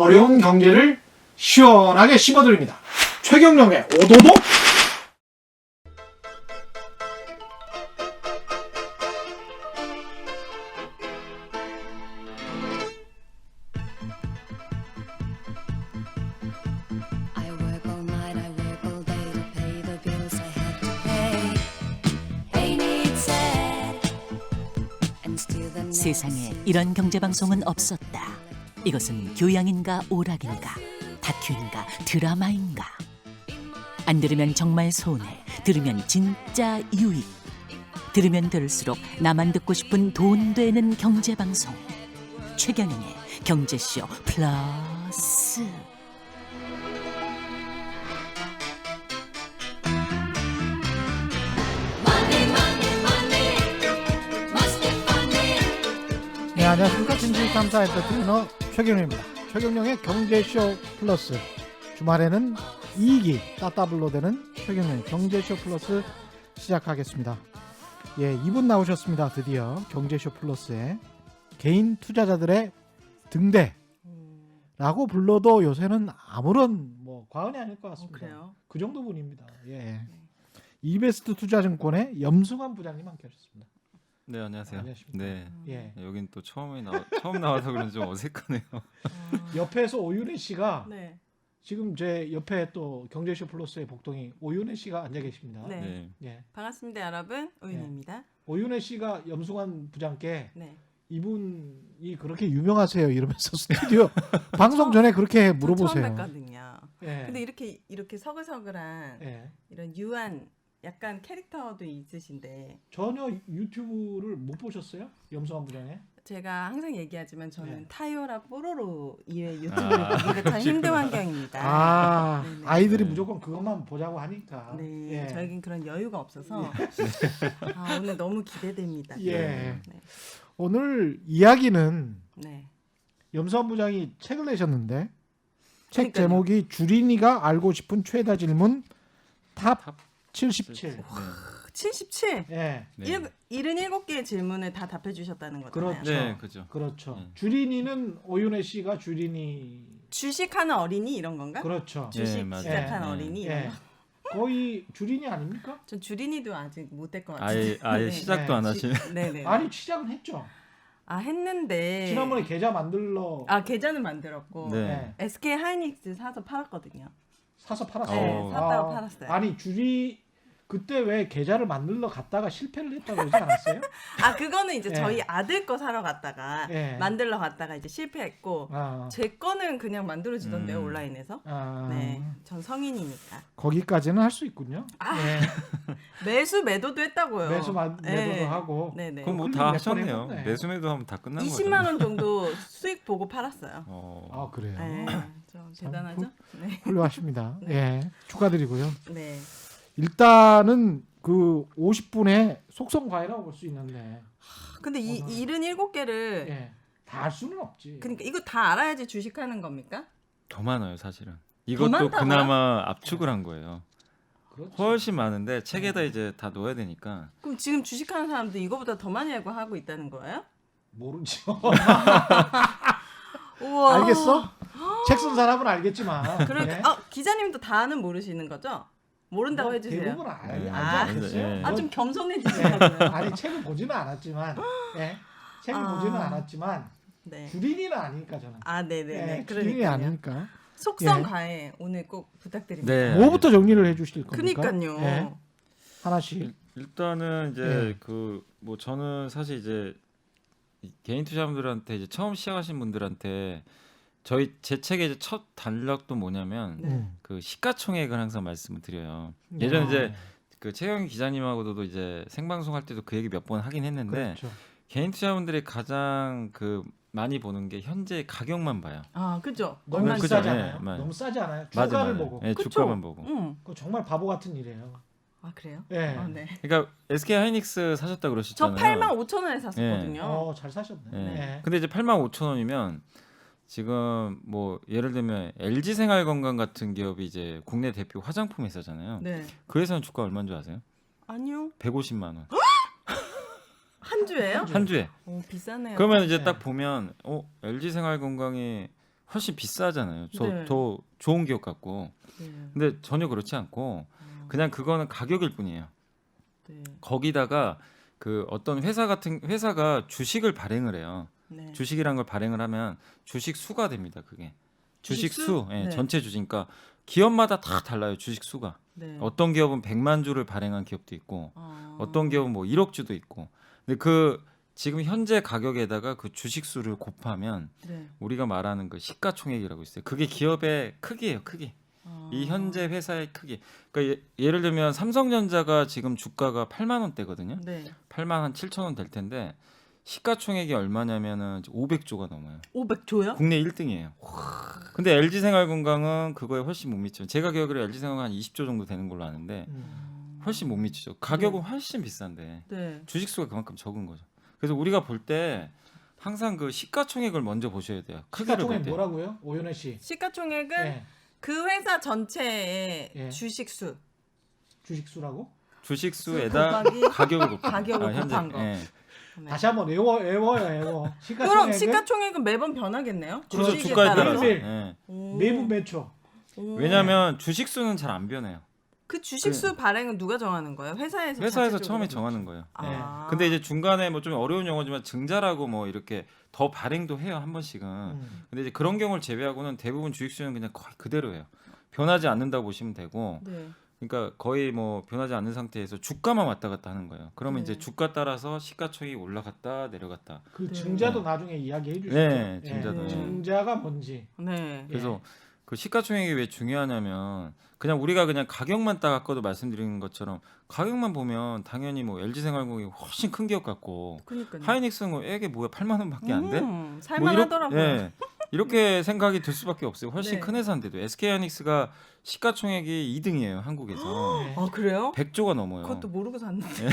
어려운 경제를 시원하게 씹어드립니다. 최경영의 오도독. I work all night, I work all day to pay the bills I have to pay. Ain't it sad? And still the 세상에 이런 경제방송은 없었다. 이것은 교양인가 오락인가 다큐인가 드라마인가. 안 들으면 정말 손해, 들으면 진짜 유익. 들으면 들을수록 나만 듣고 싶은 돈 되는 경제방송. 최경영의 경제쇼 플러스. 네, 안녕하십니까. 진실탐사 엔터테이너 최경영입니다. 최경영의 경제쇼 플러스. 주말에는 이익이 따따블로 되는 최경영의 경제쇼 플러스 시작하겠습니다. 예, 이분 나오셨습니다. 드디어 경제쇼 플러스에 개인 투자자들의 등대라고 불러도 요새는 아무런 뭐 과언이 아닐 것 같습니다. 그래요? 그 정도 분입니다. 예. 이베스트 투자증권의 염승환 부장님 함께 하셨습니다. 네, 안녕하세요. 안녕하십니까. 네, 예. 여긴 또 처음 나와서 그런지 좀 어색하네요. 옆에서 오윤혜 씨가 네. 지금 제 옆에 또 경제쇼 플러스의 복동이 오윤혜 씨가 앉아 계십니다. 네. 네, 예. 반갑습니다, 여러분. 오윤혜입니다. 오윤혜 씨가 염승환 부장께 네. 이분이 그렇게 유명하세요 이러면서 스튜디오 방송 전에 그렇게 처음 물어보세요. 뵀거든요. 예. 근데 이렇게 서글서글한 예. 이런 유한 약간 캐릭터도 있으신데 전혀 유튜브를 못 보셨어요? 염승환 부장의? 제가 항상 얘기하지만 저는 네. 타요라 뽀로로 이외 유튜브를 보기가 참 힘든 환경입니다. 아, 네네. 아이들이 네. 무조건 그것만 보자고 하니까. 네, 예. 저에겐 그런 여유가 없어서 아, 오늘 너무 기대됩니다. 예. 네. 오늘 이야기는 네. 염승환 부장이 책을 내셨는데 책 그러니까요. 제목이 주린이가 알고 싶은 최다 질문 탑 77. 77. 예. 네. 77개의 질문을 다 답해 주셨다는 거잖아요. 그렇죠. 네, 그죠. 그렇죠. 네. 주린이는 오윤혜 씨가 주린이. 주식하는 어린이 이런 건가? 그렇죠. 주식 네, 맞아요. 시작한 네. 어린이 이런 예. 거. 거의 주린이 아닙니까? 전 주린이도 아직 못 될 것 같아요. 아예 네. 시작도 안 하시네. 네네. 아니 시작은 했죠. 아 했는데. 지난번에 계좌 만들러 아 계좌는 만들었고. 네. 예. SK 하이닉스 사서 팔았거든요. 사서 팔았어요. 네, 샀다가 팔았어요. 아니 그때 왜 계좌를 만들러 갔다가 실패를 했다고 그러지 않았어요? 아 그거는 이제 예. 저희 아들 거 사러 갔다가 예. 만들러 갔다가 이제 실패했고 아, 제 거는 그냥 만들어지던데요 온라인에서. 아, 네, 전 성인이니까. 거기까지는 할 수 있군요. 아, 예. 매수 매도도 했다고요. 매도도 네. 하고. 네네. 그럼 뭐 클릭 다 몇 번 하셨네요. 해봤네. 매수매도 하면 다 끝난 거죠. 20만 원 정도 수익 보고 팔았어요. 아 그래요. 네, 좀 대단하죠? 네. 훌륭하십니다. 네. 예, 축하드리고요. 네. 일단은 그 50분의 속성 과외라고 볼 수 있는데, 근데 이 오늘- 77개를 예, 다 할 수는 없지. 그러니까 이거 다 알아야지 주식하는 겁니까? 더 많아요, 사실은. 이것도 많다고요? 그나마 압축을 한 거예요. 그렇죠. 훨씬 많은데 책에다 이제 다 넣어야 되니까. 그럼 지금 주식하는 사람들 이거보다 더 많이 알고 하고 있다는 거예요? 모르죠. 우와. 알겠어? 책 쓴 사람은 알겠지만. 그러니까 예? 기자님도 다는 모르시는 거죠? 모른다고 뭐 해주세요. 대부분 알지 네. 않겠어요? 예. 아 좀 뭐, 겸손해지시라고요. 아니 책을 보지는 않았지만, 예, 책을 아. 보지는 않았지만 네. 주린이는 아니니까 저는. 아 네네네. 예, 주린이 그러니까요. 아니니까. 속성 예. 과외 오늘 꼭 부탁드립니다. 네. 뭐부터 정리를 해주실 겁니까? 그니까요. 예, 하나씩. 일단은 이제 예. 그 뭐 저는 사실 이제 이 개인 투자자분들한테 이제 처음 시작하신 분들한테 제 책의 이제 첫 단락도 뭐냐면 네. 그 시가총액을 항상 말씀을 드려요. 예전에 아, 이제 그 최경희 기자님하고도 이제 생방송 할 때도 그 얘기 몇 번 하긴 했는데 그렇죠. 개인 투자분들이 가장 그 많이 보는 게 현재 가격만 봐요. 아 그죠. 너무 얼마인지. 그죠. 싸잖아요. 예, 맞아요. 너무 싸지 않아요? 맞아, 주가를 맞아. 보고. 예, 그쵸? 주가만 보고. 응. 그거 정말 바보 같은 일이에요. 아 그래요? 예. 아, 네. 그러니까 SK 하이닉스 사셨다 저 그러셨잖아요. 85,000원에 샀었거든요. 잘 사셨네. 예. 예. 근데 이제 85,000원이면 지금 뭐 예를 들면 LG 생활건강 같은 기업이 이제 국내 대표 화장품 회사잖아요. 네. 그 회사는 주가 얼마인 줄 아세요? 아니요. 150만 원. 한 주예요? 한 주에. 오 비싸네요. 그러면 이제 네. 딱 보면 LG 생활건강이 훨씬 비싸잖아요. 네. 더 좋은 기업 같고. 네. 근데 전혀 그렇지 않고 그냥 그거는 가격일 뿐이에요. 네. 거기다가 그 어떤 회사가 주식을 발행을 해요. 네. 주식이란 걸 발행을 하면 주식 수가 됩니다. 그게 주식 주식 수, 수? 예, 네. 전체 주식. 그러니까 기업마다 다 달라요. 주식 수가. 네. 어떤 기업은 100만 주를 발행한 기업도 있고, 어떤 기업은 뭐 1억 주도 있고. 근데 그 지금 현재 가격에다가 그 주식 수를 곱하면 네. 우리가 말하는 그 시가총액이라고 있어요. 그게 기업의 크기예요. 크기. 이 현재 회사의 크기. 그러니까 예를 들면 삼성전자가 지금 주가가 8만 원대거든요. 네. 8만 한 7천 원 될 텐데 시가총액이 얼마냐면은 500조가 넘어요. 500조요? 국내 1등이에요. 근데 LG생활건강은 그거에 훨씬 못 미쳐요. 제가 기억으로 LG생활건강 한 20조 정도 되는 걸로 아는데 훨씬 못 미치죠. 가격은 훨씬 비싼데 네. 주식수가 그만큼 적은 거죠. 그래서 우리가 볼 때 항상 그 시가총액을 먼저 보셔야 돼요. 크기를 볼 시가총액 때. 뭐라고요? 오연혜 씨. 시가총액은 예. 그 회사 전체의 예. 주식수. 주식수라고? 주식수에다 곱하기 가격을 곱한 가격을 현재, 곱한 거. 예. 네. 다시 한번 외워요. 그럼 시가총액은 시가총액은 매번 변하겠네요. 그렇죠. 주식에 주가에 따라서. 매일. 예. 오. 매분 몇 초? 오. 왜냐하면 주식수는 잘 안 변해요. 그 주식수 발행은 누가 정하는 거예요? 회사에서 회사에서 자체적으로? 처음에 정하는 거예요. 아. 근데 이제 중간에 뭐 좀 어려운 용어지만 증자라고 뭐 이렇게 더 발행도 해요 한 번씩은. 근데 이제 그런 경우를 제외하고는 대부분 주식수는 그냥 거의 그대로예요. 변하지 않는다고 보시면 되고. 네. 그러니까 거의 뭐 변하지 않는 상태에서 주가만 왔다 갔다 하는 거예요. 그러면 네. 이제 주가 따라서 시가총액이 올라갔다 내려갔다. 그 네. 증자도 나중에 이야기해 주시죠. 네, 증자도. 예, 증자가 뭔지. 네. 그래서 그 시가총액이 왜 중요하냐면 그냥 우리가 그냥 가격만 딱 아까도 말씀드린 것처럼 가격만 보면 당연히 뭐 LG생활공이 훨씬 큰 기업 같고 그러니까요. 하이닉스는 뭐 이게 뭐야 8만 원밖에 안 돼? 살만하더라고요. 예, 이렇게 생각이 들 수밖에 없어요. 훨씬 네. 큰 회사인데도 SK하이닉스가 시가총액이 2등이에요 한국에서. 네. 아 그래요? 100조가 넘어요. 그것도 모르고 샀는데. 예.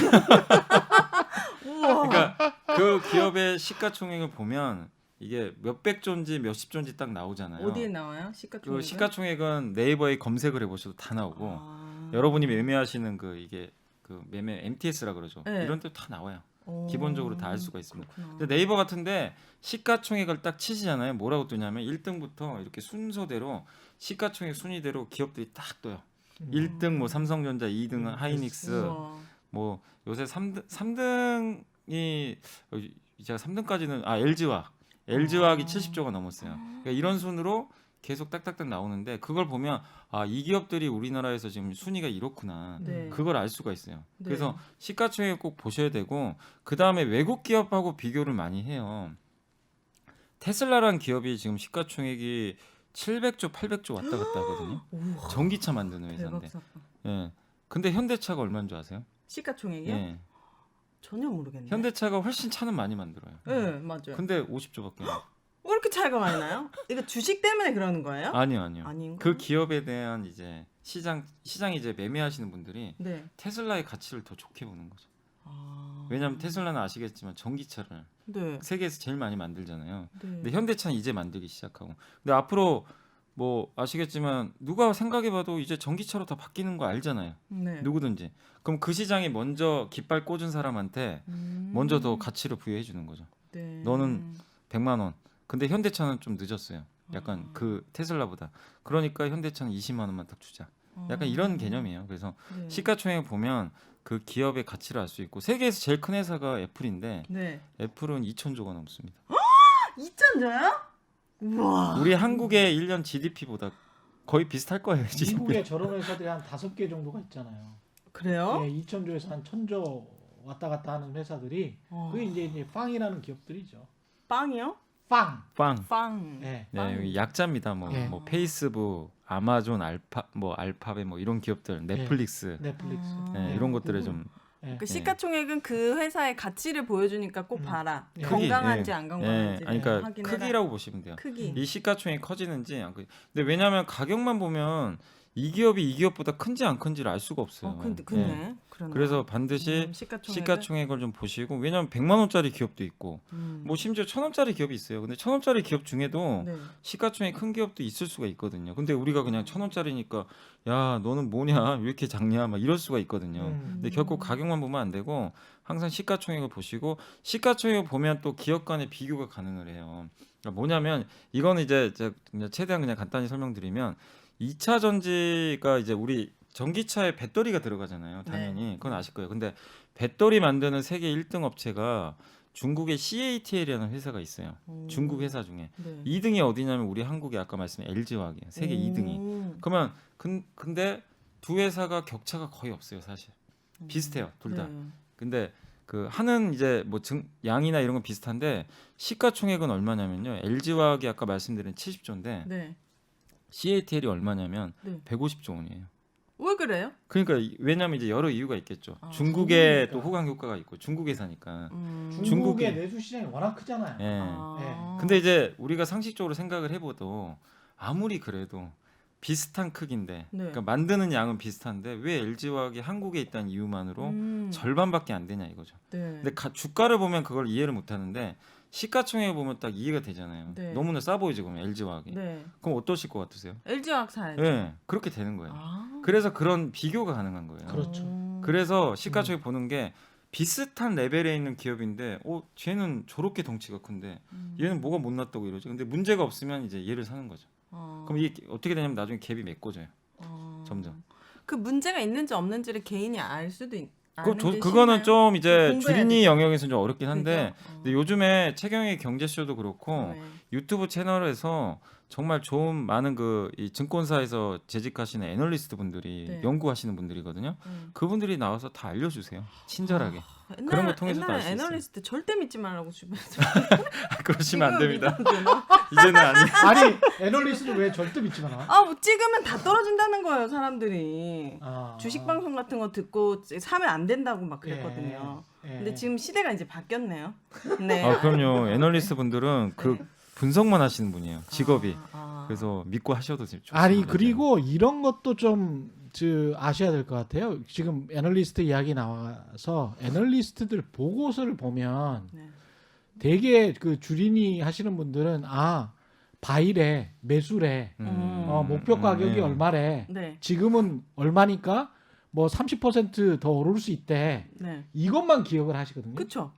우와. 그러니까 그 기업의 시가총액을 보면 이게 몇백 조인지 몇십 조인지 딱 나오잖아요. 어디에 나와요? 시가총액. 그 시가총액은 네이버에 검색을 해보셔도 다 나오고 아. 여러분이 매매하시는 그 이게 그 매매 MTS라 그러죠. 네. 이런 데 다 나와요. 오. 기본적으로 다 알 수가 있습니다. 그렇구나. 근데 네이버 같은데 시가총액을 딱 치시잖아요. 뭐라고 뜨냐면 1등부터 이렇게 순서대로 시가총액 순위대로 기업들이 딱 떠요. 1등 뭐 삼성전자, 2등 하이닉스, 우와. 뭐 요새 3등이 제가 3등까지는 LG화학이 70조가 넘었어요. 그러니까 이런 순으로 계속 딱딱딱 나오는데 그걸 보면 아, 이 기업들이 우리나라에서 지금 순위가 이렇구나. 네. 그걸 알 수가 있어요. 네. 그래서 시가총액 꼭 보셔야 되고 그 다음에 외국 기업하고 비교를 많이 해요. 테슬라라는 기업이 지금 시가총액이 700조, 800조 왔다 갔다 하거든요. 우와. 전기차 만드는 대박 회사인데. 사건. 예. 근데 현대차가 얼마인 줄 아세요? 시가총액이요? 예. 전혀 모르겠네. 현대차가 훨씬 차는 많이 만들어요. 네, 맞아요. 근데 50조밖에 안 돼요. 왜 이렇게 차이가 많이 나요? 이거 주식 때문에 그러는 거예요? 아니요. 아닌가? 그 기업에 대한 이제 시장 이제 매매하시는 분들이 네. 테슬라의 가치를 더 좋게 보는 거죠. 아. 왜냐하면 테슬라는 아시겠지만 전기차를 네. 세계에서 제일 많이 만들잖아요. 네. 근데 현대차는 이제 만들기 시작하고. 근데 앞으로 뭐 아시겠지만 누가 생각해봐도 이제 전기차로 다 바뀌는 거 알잖아요. 네. 누구든지. 그럼 그 시장이 먼저 깃발 꽂은 사람한테 먼저 더 가치를 부여해 주는 거죠. 네. 너는 100만 원. 근데 현대차는 좀 늦었어요. 약간 아. 그 테슬라보다. 그러니까 현대차는 20만 원만 딱 주자. 약간 이런 개념이에요. 그래서 네. 시가총액 보면 그 기업의 가치를 알 수 있고 세계에서 제일 큰 회사가 애플인데 네. 애플은 2,000조가 넘습니다. 2천조요? 우와. 우리 한국의 1년 GDP보다 거의 비슷할 거예요. GDP. 미국에 저런 회사들이 한 5개 정도가 있잖아요. 그래요? 네, 2,000조에서 한 1,000조 왔다 갔다 하는 회사들이 그게 이제 빵이라는 기업들이죠. 빵이요? 빵. 빵. 네. 네, 여기 약자입니다. 뭐, 네. 뭐 페이스북, 아마존, 알파벳 뭐 이런 기업들, 넷플릭스, 넷플릭스. 네, 네, 이런 것들에 그거. 좀 네. 그 시가총액은 그 회사의 가치를 보여주니까 꼭 봐라. 네. 건강한지 예, 안 건강한지 예, 아니, 그러니까 확인해라. 크기라고 보시면 돼요. 크기. 이 시가총액 커지는지 안 커지. 근데 왜냐하면 가격만 보면 이 기업이 이 기업보다 큰지 안 큰지를 알 수가 없어요. 근데 예. 그러나. 그래서 반드시 시가총액을 좀 보시고 왜냐하면 100만 원짜리 기업도 있고 뭐 심지어 1,000원짜리 기업이 있어요. 근데 1,000원짜리 기업 중에도 네. 시가총액 큰 기업도 있을 수가 있거든요. 근데 우리가 그냥 1,000원짜리니까 야 너는 뭐냐 왜 이렇게 작냐 막 이럴 수가 있거든요. 근데 결국 가격만 보면 안 되고 항상 시가총액을 보시고 시가총액을 보면 또 기업 간의 비교가 가능을 해요. 그러니까 뭐냐면 이거는 이제 제가 그냥 최대한 그냥 간단히 설명드리면 2차 전지가 이제 우리 전기차에 배터리가 들어가잖아요. 당연히 그건 아실 거예요. 근데 배터리 만드는 세계 1등 업체가 중국의 CATL이라는 회사가 있어요. 중국 회사 중에 네. 2등이 어디냐면 우리 한국의 아까 말씀한 LG화학이에요. 세계 2등이. 그러면 근데 두 회사가 격차가 거의 없어요, 사실. 비슷해요, 둘 다. 네. 근데 그 하는 이제 뭐 양이나 이런 건 비슷한데 시가총액은 얼마냐면요. LG화학이 아까 말씀드린 70조인데 네. CATL이 얼마냐면 네. 150조 원이에요. 왜 그래요? 그러니까 왜냐하면 이제 여러 이유가 있겠죠. 아, 중국에 중국이니까. 또 호강 효과가 있고 중국 회사니까. 중국의 중국이- 내수 시장이 워낙 크잖아요. 예. 아. 근데 이제 우리가 상식적으로 생각을 해봐도 아무리 그래도 비슷한 크기인데, 네. 그러니까 만드는 양은 비슷한데 왜 LG화학이 한국에 있다는 이유만으로 절반밖에 안 되냐 이거죠. 네. 근데 주가를 보면 그걸 이해를 못 하는데 시가총액 보면 딱 이해가 되잖아요. 네. 너무나 싸 보이죠, 그러면 LG화학이. 네. 그럼 어떠실 것 같으세요? LG화학 사야죠. 네, 그렇게 되는 거예요. 아. 그래서 그런 비교가 가능한 거예요. 그렇죠. 그래서 시가총액 보는 게 비슷한 레벨에 있는 기업인데, 쟤는 저렇게 덩치가 큰데 얘는 뭐가 못났다고 이러죠. 근데 문제가 없으면 이제 얘를 사는 거죠. 그럼 이게 어떻게 되냐면 나중에 갭이 메꿔져요. 점점. 그 문제가 있는지 없는지를 개인이 알 수도 아는 게 그거는 쉽나요? 좀 이제 공부해야 주린이 되죠. 영역에서는 좀 어렵긴 한데, 그죠? 근데 요즘에 최경의 경제쇼도 그렇고 네. 유튜브 채널에서 정말 좋은 많은 이 증권사에서 재직하시는 애널리스트 분들이 네. 연구하시는 분들이거든요. 그분들이 나와서 다 알려주세요. 친절하게. 옛날, 그런 거 통해서도 옛날에 알수 있어요. 애널리스트 절대 믿지 말라고 주변에서. 그러시면 안 됩니다. 믿어도 되나? 이제는 아니. 아니 애널리스트는 왜 절대 믿지 마나? 아, 뭐 찍으면 다 떨어진다는 거예요, 사람들이. 아. 주식 방송 같은 거 듣고 사면 안 된다고 막 그랬거든요. 예. 근데 지금 시대가 이제 바뀌었네요. 네. 그럼요. 애널리스트 분들은 그 분석만 하시는 분이에요. 직업이. 아. 그래서 믿고 하셔도 좋습니다. 아니 그리고 이런 것도 좀 아셔야 될 것 같아요. 지금 애널리스트 이야기 나와서 애널리스트들 보고서를 보면 네. 되게 그 주린이 하시는 분들은 바이래 매수래 목표 가격이 네. 얼마래 네. 지금은 얼마니까 뭐 30% 더 오를 수 있대 네. 이것만 기억을 하시거든요. 그쵸.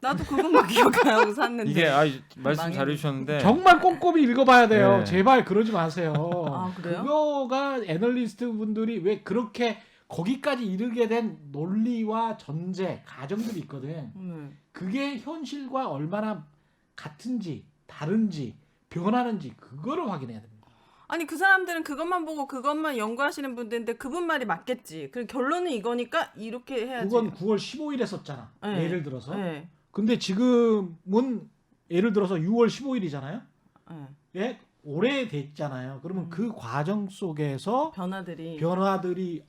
나도 그것만 기억하고 샀는데. 이게 말씀 망했네. 잘해주셨는데 정말 꼼꼼히 읽어봐야 돼요. 네. 제발 그러지 마세요. 아, 그래요? 그거가 애널리스트 분들이 왜 그렇게 거기까지 이르게 된 논리와 전제, 가정들이 있거든. 네. 그게 현실과 얼마나 같은지, 다른지, 변하는지 그거를 확인해야 됩니다. 아니 그 사람들은 그것만 보고 그것만 연구하시는 분들인데 그분 말이 맞겠지. 그리고 결론은 이거니까 이렇게 해야지. 그건 9월 15일에 썼잖아. 네. 예를 들어서. 네. 근데 지금은 예를 들어서 6월 15일이잖아요. 네. 예? 오래됐잖아요. 그러면 그 과정 속에서 변화들이. 변화들이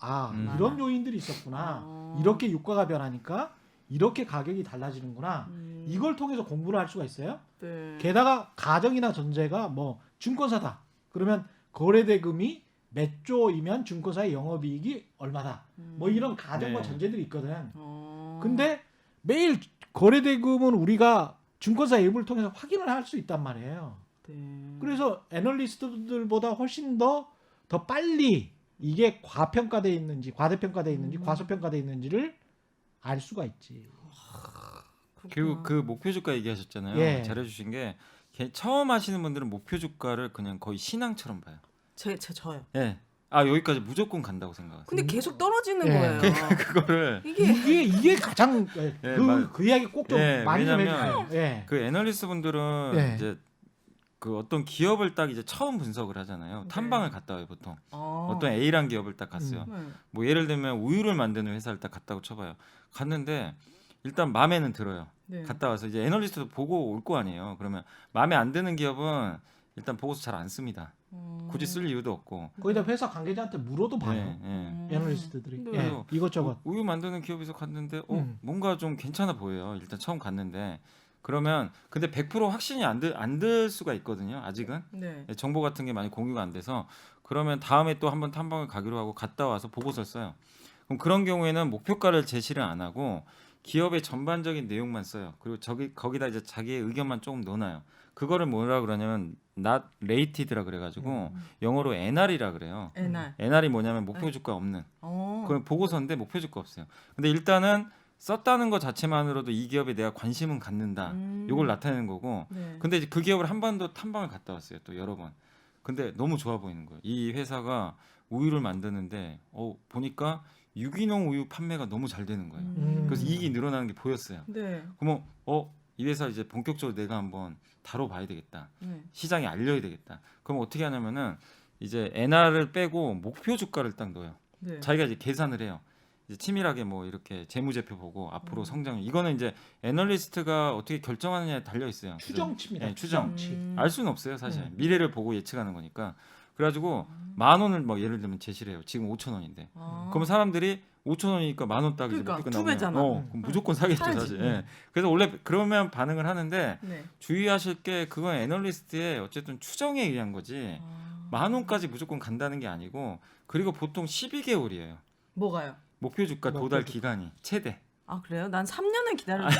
이런 요인들이 있었구나. 이렇게 유가가 변하니까 이렇게 가격이 달라지는구나. 이걸 통해서 공부를 할 수가 있어요. 네. 게다가 가정이나 전제가 뭐 증권사다. 그러면 거래대금이 몇 조이면 증권사의 영업이익이 얼마다. 뭐 이런 가정과 네. 전제들이 있거든. 어. 근데 매일 거래대금은 우리가 증권사 앱을 통해서 확인을 할 수 있단 말이에요. 네. 그래서 애널리스트들보다 훨씬 더 빨리 이게 과평가돼 있는지 과대평가돼 있는지 과소평가돼 있는지를 알 수가 있지. 그리고 그 목표 주가 얘기하셨잖아요. 예. 잘해주신 게 처음 하시는 분들은 목표 주가를 그냥 거의 신앙처럼 봐요. 저요. 예. 여기까지 무조건 간다고 생각하세요. 근데 계속 떨어지는 예. 거예요. 그거를 이게 가장 맞- 그 이야기 꼭 좀 예, 많이 좀 왜냐면 해주세요. 예. 그 애널리스트 분들은 예. 이제 그 어떤 기업을 딱 이제 처음 분석을 하잖아요. 네. 탐방을 갔다 와요 보통. 어. 어떤 A란 기업을 딱 갔어요. 네. 뭐 예를 들면 우유를 만드는 회사를 딱 갔다고 쳐봐요. 갔는데 일단 마음에는 들어요. 네. 갔다 와서 이제 애널리스트도 보고 올 거 아니에요. 그러면 마음에 안 드는 기업은 일단 보고서 잘 안 씁니다. 굳이 쓸 이유도 없고. 거기다 회사 관계자한테 물어도 봐요. 예, 예. 애널리스트들이. 네. 예. 이것저것. 우유 만드는 기업에서 갔는데 음. 뭔가 좀 괜찮아 보여요. 일단 처음 갔는데 그러면 근데 100% 확신이 안 들 수가 있거든요. 아직은 네. 정보 같은 게 많이 공유가 안 돼서 그러면 다음에 또 한번 탐방을 가기로 하고 갔다 와서 보고서를 써요. 그럼 그런 경우에는 목표가를 제시를 안 하고 기업의 전반적인 내용만 써요. 그리고 거기다 이제 자기의 의견만 조금 넣어놔요. 그거를 뭐라 그러냐면 not rated라 그래가지고 영어로 NR이라 그래요. NR. NR이 뭐냐면 목표 주가 없는. 어. 그건 보고서인데 목표 주가 없어요. 근데 일단은 썼다는 것 자체만으로도 이 기업에 내가 관심은 갖는다. 요걸 나타내는 거고. 네. 근데 이제 그 기업을 한 번도 탐방을 갔다 왔어요. 또 여러 번. 근데 너무 좋아 보이는 거예요. 이 회사가 우유를 만드는데 보니까 유기농 우유 판매가 너무 잘 되는 거예요. 그래서 이익이 늘어나는 게 보였어요. 네. 그러면 이 회사 이제 본격적으로 내가 한번 다뤄봐야 되겠다. 네. 시장에 알려야 되겠다. 그럼 어떻게 하냐면은 이제 NR을 빼고 목표 주가를 딱 넣어요. 네. 자기가 이제 계산을 해요. 이제 치밀하게 뭐 이렇게 재무제표 보고 앞으로 성장. 이거는 이제 애널리스트가 어떻게 결정하느냐에 달려 있으세요. 추정치입니다. 네, 추정. 추정치. 알 수는 없어요, 사실. 미래를 보고 예측하는 거니까. 그래가지고 10,000원을 뭐 예를 들면 제시를 해요. 지금 5,000원인데. 아. 그러면 사람들이 5,000원이니까 10,000원 딱 이제 그러니까, 목표가 두 나오면 배잖아. 그럼 무조건 사겠죠, 사야지. 사실. 예. 그래서 원래 그러면 반응을 하는데 네. 주의하실 게 그건 애널리스트의 어쨌든 추정에 의한 거지. 10,000원까지 무조건 간다는 게 아니고 그리고 보통 12개월이에요. 뭐가요? 목표 주가 목표 도달 주가. 기간이 최대. 아 그래요? 난 3년을 기다려도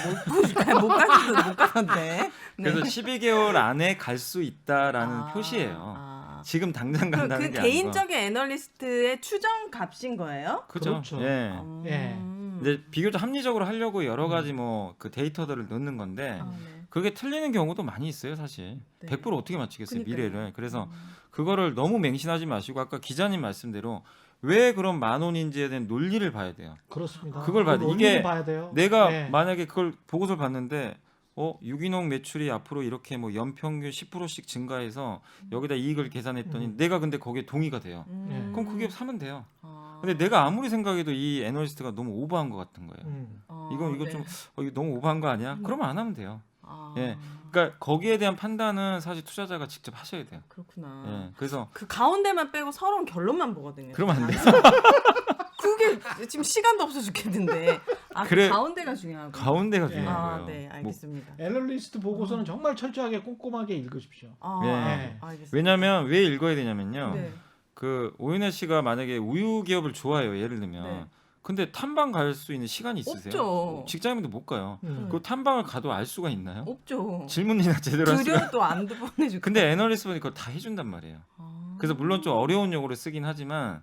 못 가는데 못 가는데. 네. 그래서 12개월 안에 갈 수 있다라는 표시예요. 아. 지금 당장 그 간다는 게 개인적인 애널리스트의 추정 값인 거예요? 아니고. 그죠? 그렇죠. 예. 예. 이제 비교적 합리적으로 하려고 여러 가지 뭐 그 데이터들을 넣는 건데 아, 네. 그게 틀리는 경우도 많이 있어요, 사실. 네. 100% 어떻게 맞추겠어요, 그러니까요. 미래를. 그래서 그거를 너무 맹신하지 마시고 아까 기자님 말씀대로 왜 그럼 10,000원인지에 대한 논리를 봐야 돼요. 그렇습니다. 그걸 봐야 돼. 그 이게 논리를 봐야 돼요. 내가 네. 만약에 그걸 보고서를 봤는데 유기농 매출이 앞으로 이렇게 뭐 연평균 10%씩 증가해서 여기다 이익을 계산했더니 내가 근데 거기에 동의가 돼요. 네. 그럼 그게 사면 돼요. 아. 근데 내가 아무리 생각해도 이 애널리스트가 너무 오버한 것 같은 거예요. 이거 네. 좀 이거 너무 오버한 거 아니야? 그러면 안 하면 돼요. 아. 예. 그러니까 거기에 대한 판단은 사실 투자자가 직접 하셔야 돼요. 그렇구나. 예. 그래서 그 가운데만 빼고 서론 결론만 보거든요. 그러면 안 돼요. 그게 지금 시간도 없어 죽겠는데. 아, 그래. 그 가운데가 중요하고. 가운데가 예. 중요한 아, 거예요. 네, 뭐 알겠습니다. 애널리스트 보고서는 정말 철저하게 꼼꼼하게 읽으십시오. 아, 네. 알겠습니다. 왜냐하면 왜 읽어야 되냐면요. 네. 그 오윤혜 씨가 만약에 우유 기업을 좋아해요. 예를 들면. 네. 근데 탐방 갈 수 있는 시간이 있으세요? 없죠. 직장인도 못 가요. 음. 그 탐방을 가도 알 수가 있나요? 없죠. 질문이나 제대로 할 수가. 드려도 안 보내줄 근데 애널리스트 보니까 그걸 다 해준단 말이에요. 아. 그래서 물론 좀 어려운 용어를 쓰긴 하지만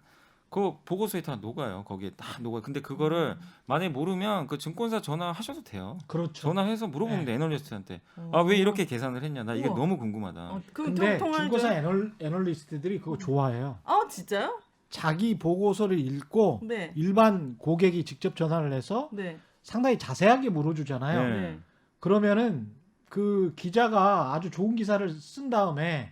그 보고서에 다 녹아요. 거기에 다 녹아요. 근데 그거를 만약에 모르면 그 증권사 전화하셔도 돼요. 그렇죠. 전화해서 물어보면 네. 돼. 애널리스트한테. 아, 왜 이렇게 계산을 했냐. 나 이게 우와. 너무 궁금하다. 근데 통화해줘요? 중고사 애널리스트들이 그거 좋아해요. 아 진짜요? 자기 보고서를 읽고 네. 일반 고객이 직접 전화를 해서 네. 상당히 자세하게 물어주잖아요. 네. 네. 그러면은 그 기자가 아주 좋은 기사를 쓴 다음에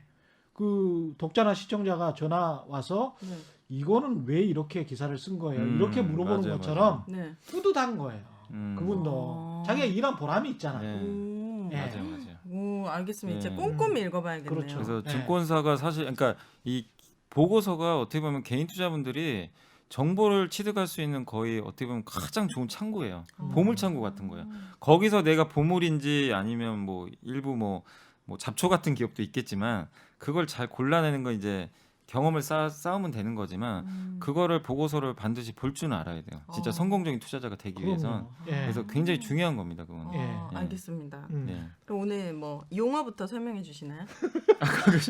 그 독자나 시청자가 전화 와서 네. 이거는 왜 이렇게 기사를 쓴 거예요? 이렇게 물어보는 맞아요, 것처럼 네. 뿌듯한 거예요. 음. 그분도 아. 자기가 일한 보람이 있잖아. 네. 오. 예. 맞아요, 맞아요. 오, 알겠습니다. 이제 네. 꼼꼼히 읽어봐야겠네요. 그렇죠. 그래서 네. 증권사가 사실 그러니까 이 보고서가 어떻게 보면 개인 투자분들이 정보를 취득할 수 있는 거의 어떻게 보면 가장 좋은 창구예요. 보물 창구 같은 거예요. 거기서 내가 보물인지 아니면 뭐 일부 뭐 잡초 같은 기업도 있겠지만 그걸 잘 골라내는 건 이제 경험을 쌓으면 되는 거지만 그거를 보고서를 반드시 볼 줄 알아야 돼요. 진짜 어. 성공적인 투자자가 되기 위해선. 그럼요. 예. 그래서 굉장히 중요한 겁니다, 그거는. 아, 예. 알겠습니다. 음. 네. 그럼 오늘 뭐 용어부터 설명해 주시나요?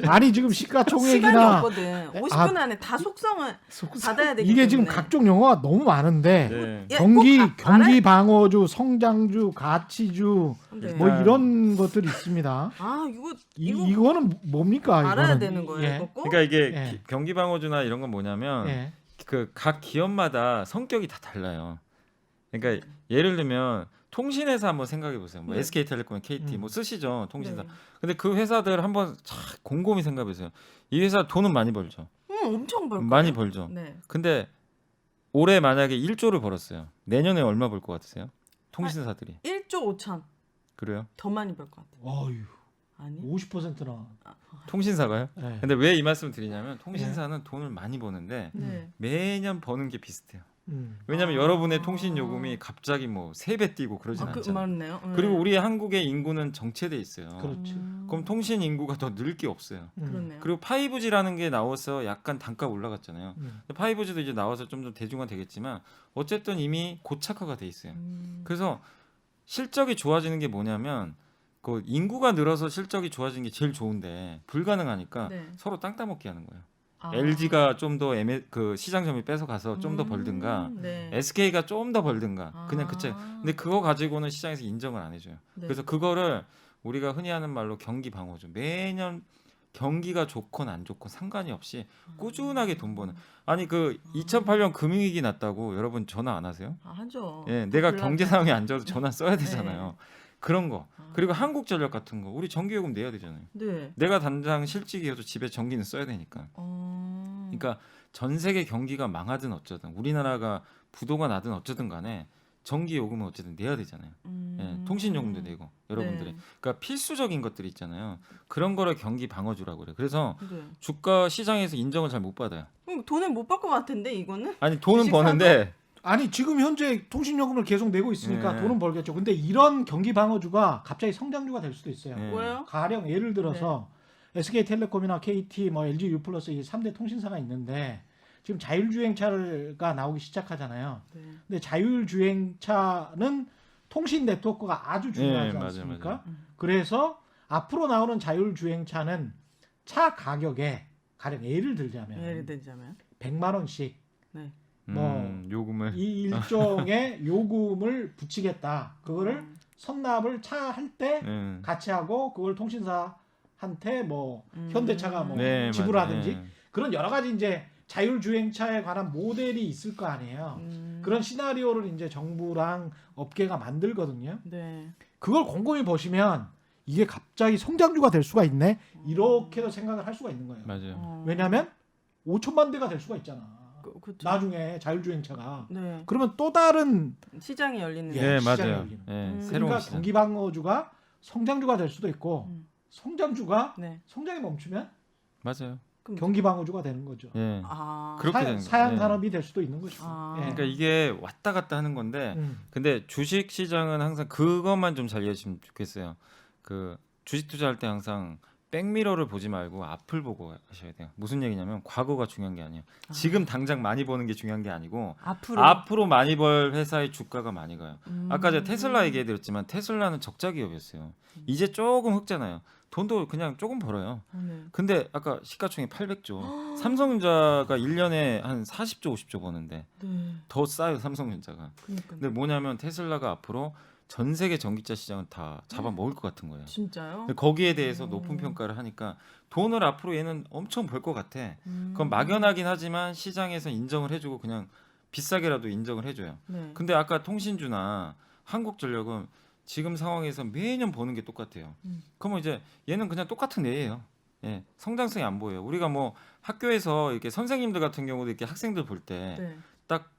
아니 지금 시간이 시가총액이나 없거든. 50분 안에 다 속성을 받아야 되기 이게 지금 때문에. 각종 영어가 너무 많은데 네. 예, 경기 꼭 경기 방어주, 성장주, 가치주 네. 뭐 이런 것들이 있습니다. 아 이거 이거는 뭡니까? 알아야 이거는? 되는 거예요. 예. 이거 꼭? 그러니까 이게 예. 경기방어주나 이런 건 뭐냐면 예. 그 각 기업마다 성격이 다 달라요. 그러니까 예를 들면 통신회사 한번 생각해 보세요. 뭐 네. SK텔레콤, KT 뭐 쓰시죠 통신사. 네. 근데 그 회사들 한번 곰곰이 생각해 보세요. 이 회사 돈은 많이 벌죠. 엄청 벌 거예요. 많이 벌죠. 네. 근데 올해 만약에 1조를 벌었어요. 내년에 얼마 벌 것 같으세요? 통신사들이. 1조 5천 그래요? 더 많이 벌 것 같아요. 어휴, 아니? 50%나. 통신사가요? 예. 근데 왜 이 말씀을 드리냐면 통신사는 돈을 많이 버는데 네. 매년 버는 게 비슷해요. 왜냐하면 여러분의 통신 요금이 갑자기 뭐 3배 뛰고 그러진 않잖아요. 맞네요. 네. 그리고 우리 한국의 인구는 정체돼 있어요. 그렇지. 그럼 통신 인구가 더 늘 게 없어요. 그렇네요. 그리고 5G라는 게 나와서 약간 단가 올라갔잖아요. 음. 5G도 이제 나와서 좀 더 대중화 되겠지만 어쨌든 이미 고착화가 돼 있어요. 그래서 실적이 좋아지는 게 뭐냐면 그 인구가 늘어서 실적이 좋아지는 게 제일 좋은데 불가능하니까 네. 서로 땅 따먹기 하는 거예요. 아. LG가 좀 더 그 시장 점유 뺏어가서 좀 더 벌든가 네. SK가 좀 더 벌든가 그냥 그 차이. 근데 그거 가지고는 시장에서 인정을 안 해줘요. 네. 그래서 그거를 우리가 흔히 하는 말로 경기 방어죠. 매년 경기가 좋건 안 좋건 상관이 없이 꾸준하게 돈 버는. 아니 그 2008년 금융위기 났다고 여러분 전화 안 하세요? 하죠. 예, 내가 불난- 경제 상황이 안 좋아서 전화 써야 되잖아요. 네. 그런 거. 그리고 한국전력 같은 거 우리 전기요금 내야 되잖아요. 네. 내가 당장 실직이어도 집에 전기는 써야 되니까. 그러니까 전 세계 경기가 망하든 어쩌든 우리나라가 부도가 나든 어쩌든 간에 전기 요금은 어쨌든 내야 되잖아요. 예, 통신 요금도 내고 여러분들이. 네. 그러니까 필수적인 것들이 있잖아요. 그런 거를 경기 방어주라고 그래요. 그래서 네. 주가 시장에서 인정을 잘 못 받아요. 그럼 돈을 못 받을 것 같은데 이거는? 아니 돈은 주식 버는데 아니 지금 현재 통신요금을 계속 내고 있으니까 네. 돈은 벌겠죠. 근데 이런 경기 방어주가 갑자기 성장주가 될 수도 있어요. 예. 왜요? 가령 예를 들어서 SK텔레콤이나 KT, 뭐 LG U+플러스 이 3대 통신사가 있는데 지금 자율주행차가 나오기 시작하잖아요. 네. 근데 자율주행차는 통신 네트워크가 아주 중요하지 예, 맞아요, 않습니까? 맞아요. 그래서 앞으로 나오는 자율주행차는 차 가격에 가령 예를 들자면 예를 들자면 100만 원씩 네. 뭐 요금을 이 일종의 요금을 붙이겠다. 그거를 음. 선납을 차 할 때 예. 같이 하고 그걸 통신사한테 뭐 현대차가 뭐 네, 지불하든지 맞아요. 예. 그런 여러 가지 이제 자율주행차에 관한 모델이 있을 거 아니에요. 그런 시나리오를 이제 정부랑 업계가 만들거든요. 네. 그걸 곰곰이 보시면 이게 갑자기 성장주가 될 수가 있네. 이렇게도 생각을 할 수가 있는 거예요. 맞아요. 왜냐하면 5천만 대가 될 수가 있잖아. 그렇죠. 나중에 자율주행차가. 네. 그러면 또 다른 시장이 열리는. 예, 네, 시장이 맞아요. 열리는. 예, 새로운 그러니까 시장. 경기방어주가 성장주가 될 수도 있고 음. 성장주가 네. 성장이 멈추면 맞아요. 그럼 경기방어주가 되는 거죠. 예. 아. 그렇게 되는 거예요. 사양 예. 산업이 될 수도 있는 것이고. 아. 예. 그러니까 이게 왔다 갔다 하는 건데 근데 주식 시장은 항상 그것만 좀 잘 이해하시면 좋겠어요. 그 주식 투자할 때 항상 백미러를 보지 말고 앞을 보고 하셔야 돼요. 무슨 얘기냐면 과거가 중요한 게 아니에요. 지금 당장 많이 버는 게 중요한 게 아니고 앞으로 많이 벌 회사의 주가가 많이 가요. 아까 제가 테슬라 얘기해드렸지만 테슬라는 적자 기업이었어요. 이제 조금 흑잖아요. 돈도 그냥 조금 벌어요. 네. 근데 아까 시가총액 800조. 삼성전자가 1년에 한 40조 50조 버는데 네. 더 싸요 삼성전자가. 그러니까. 근데 뭐냐면 테슬라가 앞으로 전 세계 전기차 시장을 다 잡아먹을 것 같은 거예요. 진짜요? 근데 거기에 대해서 높은 평가를 하니까 돈을 앞으로 얘는 엄청 벌 것 같아. 그건 막연하긴 하지만 시장에서 인정을 해주고 그냥 비싸게라도 인정을 해줘요. 네. 근데 아까 통신주나 한국전력은 지금 상황에서 매년 버는 게 똑같아요. 그러면 이제 얘는 그냥 똑같은 애예요. 예, 성장성이 안 보여요. 우리가 뭐 학교에서 이렇게 선생님들 같은 경우도 이렇게 학생들 볼 때 딱 네.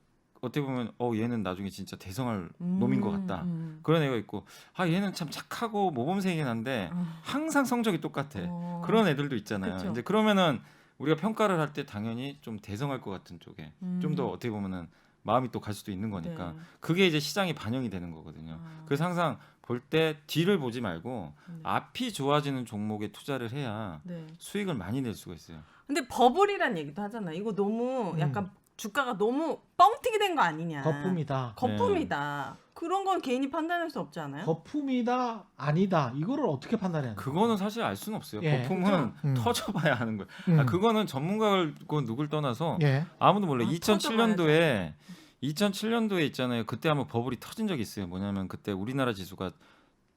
어떻게 보면 얘는 나중에 진짜 대성할 놈인 것 같다. 음. 그런 애가 있고 얘는 참 착하고 모범생이긴 한데 항상 성적이 똑같아. 그런 애들도 있잖아요. 그쵸. 이제 그러면은 우리가 평가를 할 때 당연히 좀 대성할 것 같은 쪽에 좀 더 어떻게 보면은 마음이 또 갈 수도 있는 거니까 네. 그게 이제 시장이 반영이 되는 거거든요. 그래서 항상 볼 때 뒤를 보지 말고 앞이 좋아지는 종목에 투자를 해야 네. 수익을 많이 낼 수가 있어요. 근데 버블이란 얘기도 하잖아. 이거 너무 약간 주가가 너무 뻥튀기 된 거 아니냐. 거품이다. 거품이다. 그런 건 개인이 판단할 수 없지 않아요? 거품이다 아니다. 이거를 어떻게 판단해야 돼요? 그거는 사실 알 수는 없어요. 예, 거품은 그렇죠? 터져봐야 하는 거예요. 그거는 전문가를 누굴 떠나서 예. 아무도 몰라요. 아, 2007년도에 있잖아요. 그때 한번 버블이 터진 적이 있어요. 뭐냐면 그때 우리나라 지수가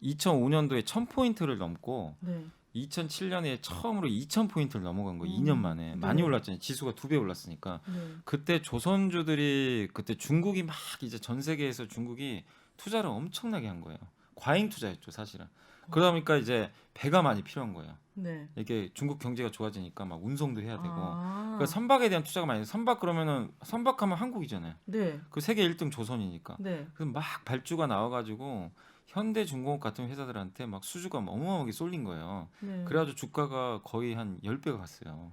2005년도에 1000포인트를 넘고 네. 2007년에 처음으로 2000포인트를 넘어간 거예요. 2년 만에. 많이 올랐잖아요. 지수가 2배 올랐으니까. 네. 그때 조선주들이 그때 중국이 막 이제 전 세계에서 중국이 투자를 엄청나게 한 거예요. 과잉 투자였죠, 사실은. 그러다 보니까 이제 배가 많이 필요한 거예요. 네. 이게 중국 경제가 좋아지니까 막 운송도 해야 되고. 아. 그러니까 선박에 대한 투자가 많이. 선박 그러면은 선박하면 한국이잖아요. 네. 그 세계 1등 조선이니까. 네. 그래서 막 발주가 나와가지고 현대중공업 같은 회사들한테 막 수주가 어마어마하게 쏠린 거예요. 네. 그래가지고 주가가 거의 한 10배가 갔어요.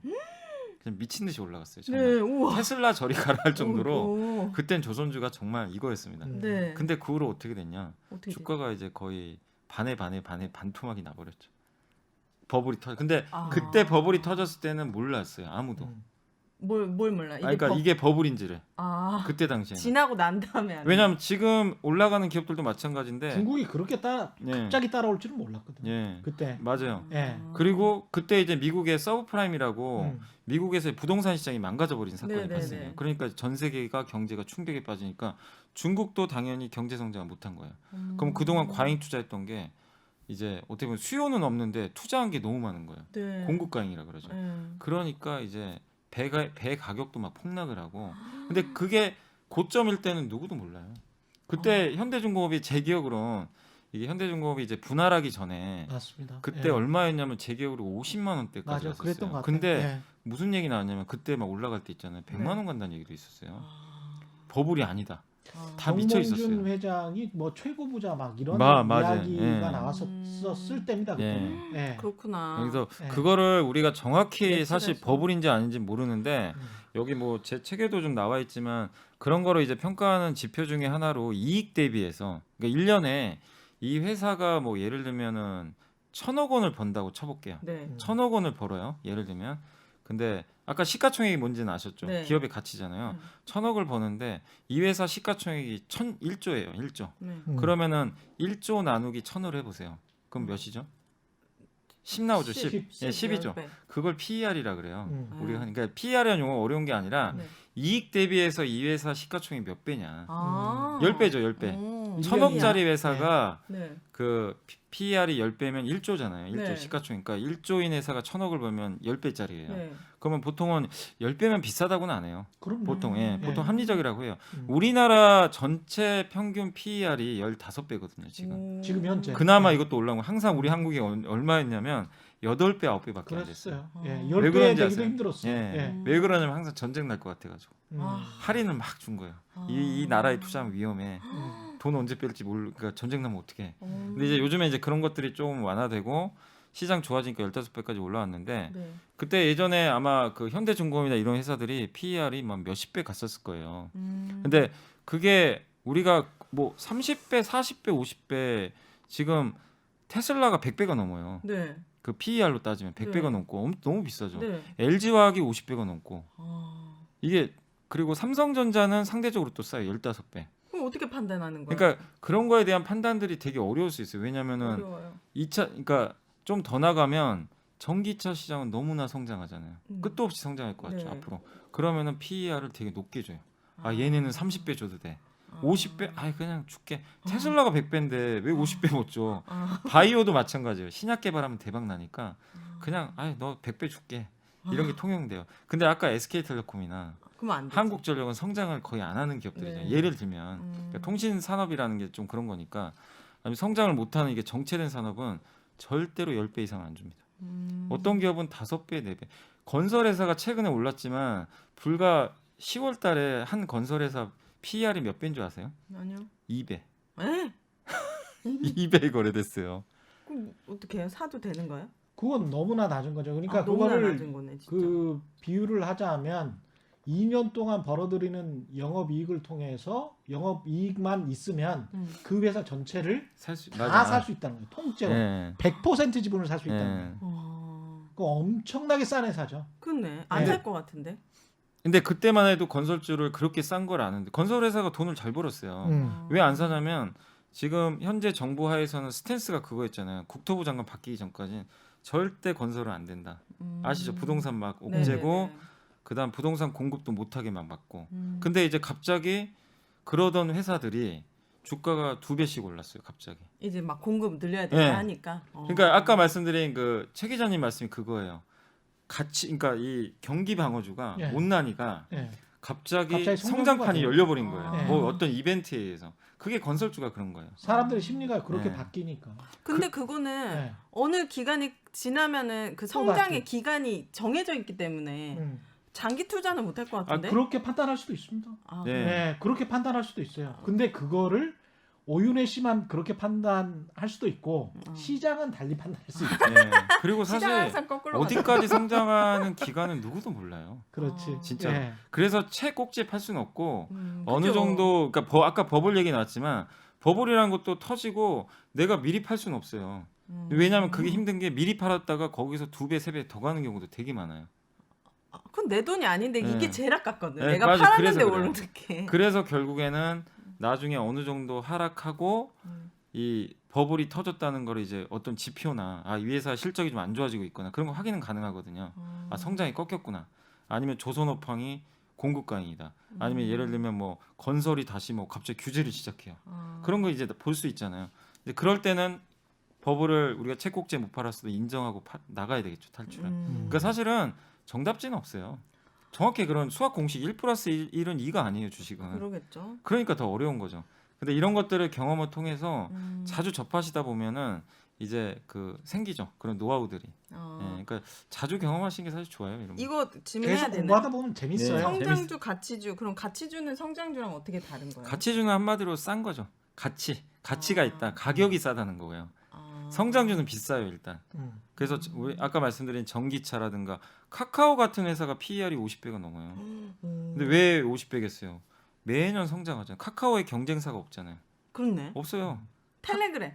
그냥 미친 듯이 올라갔어요. 정말. 네, 우와. 테슬라 저리 가라 할 정도로 오. 그땐 조선주가 정말 이거였습니다. 네. 근데 그 후로 어떻게 됐냐? 어떻게 돼요? 주가가 이제 거의 반에 반토막이 나버렸죠. 버블이 터. 근데 아. 그때 버블이 터졌을 때는 몰랐어요. 아무도. 뭘 몰라? 이게 그러니까 이게 버블인지를 그때 당시에. 지나고 난 다음에 아는 왜냐하면 지금 올라가는 기업들도 마찬가지인데. 중국이 그렇게 예. 갑자기 따라올 줄은 몰랐거든요. 예. 그때. 맞아요. 예. 그리고 그때 이제 미국의 서브프라임이라고 음. 미국에서의 부동산 시장이 망가져버린 사건이 네네네. 발생해요. 그러니까 전 세계가 경제가 충격에 빠지니까 중국도 당연히 경제 성장을 못한 거예요. 그럼 그동안 과잉 투자했던 게 이제 어떻게 보면 수요는 없는데 투자한 게 너무 많은 거예요. 네. 공급 과잉이라 그러죠. 네. 그러니까 이제 배 가격도 막 폭락을 하고. 근데 그게 고점일 때는 누구도 몰라요. 그때 현대중공업이 제 기억으로는 이게 현대중공업이 이제 분할하기 전에 맞습니다. 그때 예. 얼마였냐면 제 기억으로 50만 원대까지 맞아, 갔었어요. 그랬던 것 같아요. 근데 예. 무슨 얘기 나왔냐면 그때 막 올라갈 때 있잖아요. 100만 원 간다는 얘기도 있었어요. 버블이 아니다. 다 미쳐 정몽준 있었어요. 회장이 뭐 최고 부자 막 이런 맞아요. 이야기가 예. 나왔었을 때입니다. 그때는. 예. 그렇구나. 그래서 예. 그거를 우리가 정확히 예측해서. 사실 버블인지 아닌지 모르는데 음. 여기 뭐 제 책에도 좀 나와 있지만 그런 거를 이제 평가하는 지표 중에 하나로 이익 대비해서 그러니까 1년에 이 회사가 뭐 예를 들면은 1,000억 원을 번다고 쳐볼게요. 네. 1,000억 원을 벌어요. 예를 들면. 근데 아까 시가총액이 뭔지는 아셨죠? 네. 기업의 가치잖아요. 1,000억을 버는데 이 회사 시가총액이 1,001조예요. 1조. 네. 그러면은 1조 나누기 1,000으로 해보세요. 그럼 몇이죠? 10 나오죠. 10. 예, 10이죠. 그걸 PER이라 그래요. 우리가 그러니까 PER이라는 용어 어려운 게 아니라 네. 이익 대비해서 이 회사 시가총액 몇 배냐. 아. 10배죠, 10배. 오. 1,000억짜리 회사가 네. 그 PER이 10배면 1조잖아요. 1조 네. 시가총액. 그러니까 1조인 회사가 1,000억을 벌면 10배짜리예요. 네. 그러면 보통은 10배면 비싸다고는 안 해요. 그럼 보통 예, 네. 보통 합리적이라고 해요. 음. 우리나라 전체 평균 PER이 15배거든요, 지금. 오. 지금 현재. 그나마 네. 이것도 올라온 거 항상 우리 한국이 얼마였냐면 8배, 9배밖에 안 됐어요. 그랬어요. 예. 왜 10배 그런지 되기도 아세요? 힘들었어요. 예. 예. 왜 그러냐면 항상 전쟁 날 것 같아 가지고. 아. 할인을 막 준 거예요. 아. 이 나라에 투자하면 위험해. 음. 돈 언제 뺄지 모르. 그러니까 전쟁 나면 어떡해. 오. 근데 이제 요즘에 이제 그런 것들이 좀 완화되고 시장 좋아지니까 15배까지 올라왔는데 네. 그때 예전에 아마 그 현대중공업이나 이런 회사들이 PER이 막 몇십 배 갔었을 거예요. 근데 그게 우리가 뭐 30배, 40배, 50배 지금 테슬라가 100배가 넘어요. 네. 그 PER로 따지면 100배가 네. 넘고 너무 비싸죠. 네. LG화학이 50배가 넘고 아. 이게 그리고 삼성전자는 상대적으로 또 싸요. 15배. 그럼 어떻게 판단하는 거예요? 그러니까 그런 거에 대한 판단들이 되게 어려울 수 있어요. 왜냐면은 어려워요. 2차 그러니까 좀 더 나가면 전기차 시장은 너무나 성장하잖아요. 음. 끝도 없이 성장할 것 같죠, 네. 앞으로. 그러면은 PER을 되게 높게 줘요. 아, 얘네는 30배 줘도 돼. 50배? 아이 그냥 줄게. 테슬라가 100배인데 왜 50배 못 줘? 바이오도 마찬가지예요. 신약 개발하면 대박 나니까 그냥 아이 너 100배 줄게. 이런 게 통용돼요. 근데 아까 SK텔레콤이나 그럼 안 되지. 한국전력은 성장을 거의 안 하는 기업들이잖아요. 네. 예를 들면 그러니까 통신 산업이라는 게 좀 그런 거니까 아니면 성장을 못하는 이게 정체된 산업은 절대로 10배 이상 안 줍니다. 어떤 기업은 5배, 4배. 건설회사가 최근에 올랐지만 불과 10월 달에 한 건설회사 PER이 몇 배인 줄 아세요? 아니요. 2배. 에? 2배 거래됐어요. 그럼 어떻게 해요? 사도 되는 거예요? 그건 너무나 낮은 거죠. 그러니까 너무나 그거를 낮은 거네, 진짜. 그 비유를 하자면 2년 동안 벌어들이는 영업이익을 통해서 영업이익만 있으면 그 회사 전체를 다 살 수 있다는 거예요. 통째로. 예. 100% 지분을 살 수 있다는 예. 거예요. 어. 그거 엄청나게 싼 회사죠. 그렇네. 안 네. 살 것 같은데. 근데 그때만 해도 건설주를 그렇게 싼 걸 아는데 건설회사가 돈을 잘 벌었어요. 왜 안 사냐면 지금 현재 정부 하에서는 스탠스가 그거였잖아요. 국토부 장관 바뀌기 전까지는 절대 건설은 안 된다. 아시죠? 부동산 막 옥죄고 네네네. 그다음 부동산 공급도 못하게 막 막고. 음. 근데 이제 갑자기 그러던 회사들이 주가가 2배씩 올랐어요. 갑자기. 이제 막 공급 늘려야 된다 네. 하니까. 그러니까 아까 말씀드린 그 최 기자님 말씀이 그거예요. 같이 그러니까 이 경기 방어주가 예. 못나니까 예. 갑자기 갑자기 성장판이 성장주가 열려버린 거예요. 아. 뭐 어떤 이벤트에 의해서. 그게 건설주가 그런 거예요. 사람들의 심리가 그렇게 네. 바뀌니까. 근데 그거는 네. 어느 기간이 지나면은 그 성장의 기간이 정해져 있기 때문에 장기 투자는 못 할 것 같은데. 그렇게 판단할 수도 있습니다. 아, 네. 네, 그렇게 판단할 수도 있어요. 근데 그거를 오윤혜 씨만 그렇게 판단할 수도 있고 시장은 달리 판단할 수 있죠. 예. 그리고 시장 사실 항상 거꾸로 어디까지 성장하는 기간은 누구도 몰라요. 그렇지. 진짜. 예. 그래서 채꼭지 팔 수는 없고 어느 그죠. 정도 그러니까 아까 버블 얘기 나왔지만 버블이라는 것도 터지고 내가 미리 팔 수는 없어요. 왜냐하면 그게 힘든 게 미리 팔았다가 거기서 2배, 3배 더 가는 경우도 되게 많아요. 그건 내 돈이 아닌데 이게 네. 제일 아깝거든. 네, 내가 맞아. 팔았는데 그래서 그래요. 모르게. 그래서 결국에는 나중에 어느 정도 하락하고 이 버블이 터졌다는 걸 이제 어떤 지표나 이 회사 실적이 좀 안 좋아지고 있거나 그런 거 확인은 가능하거든요. 성장이 꺾였구나. 아니면 조선업황이 공급강이다. 아니면 예를 들면 뭐 건설이 다시 뭐 갑자기 규제를 시작해요. 그런 거 이제 볼 수 있잖아요. 이제 그럴 때는 버블을 우리가 채꼭지에 못 팔았어도 인정하고 나가야 되겠죠, 탈출을. 그러니까 사실은 정답지는 없어요. 정확히 그런 수학 공식 1+1은 2가 아니에요, 주식은. 그러겠죠. 그러니까 더 어려운 거죠. 근데 이런 것들을 경험을 통해서 자주 접하시다 보면은 이제 그 생기죠. 그런 노하우들이. 예, 그러니까 자주 경험하시는 게 사실 좋아요. 이런 거. 이거 질문해야 계속 되나? 공부하다 보면 재밌어요. 네. 성장주, 가치주. 그럼 가치주는 성장주랑 어떻게 다른 거예요? 가치주는 한마디로 싼 거죠. 가치가 있다. 가격이 싸다는 거고요. 아. 성장주는 비싸요, 일단. 그래서 아까 말씀드린 전기차라든가 카카오 같은 회사가 PER이 50배가 넘어요. 근데 왜 50배겠어요? 매년 성장하잖아요. 카카오의 경쟁사가 없잖아요. 그렇네. 없어요. 텔레그램.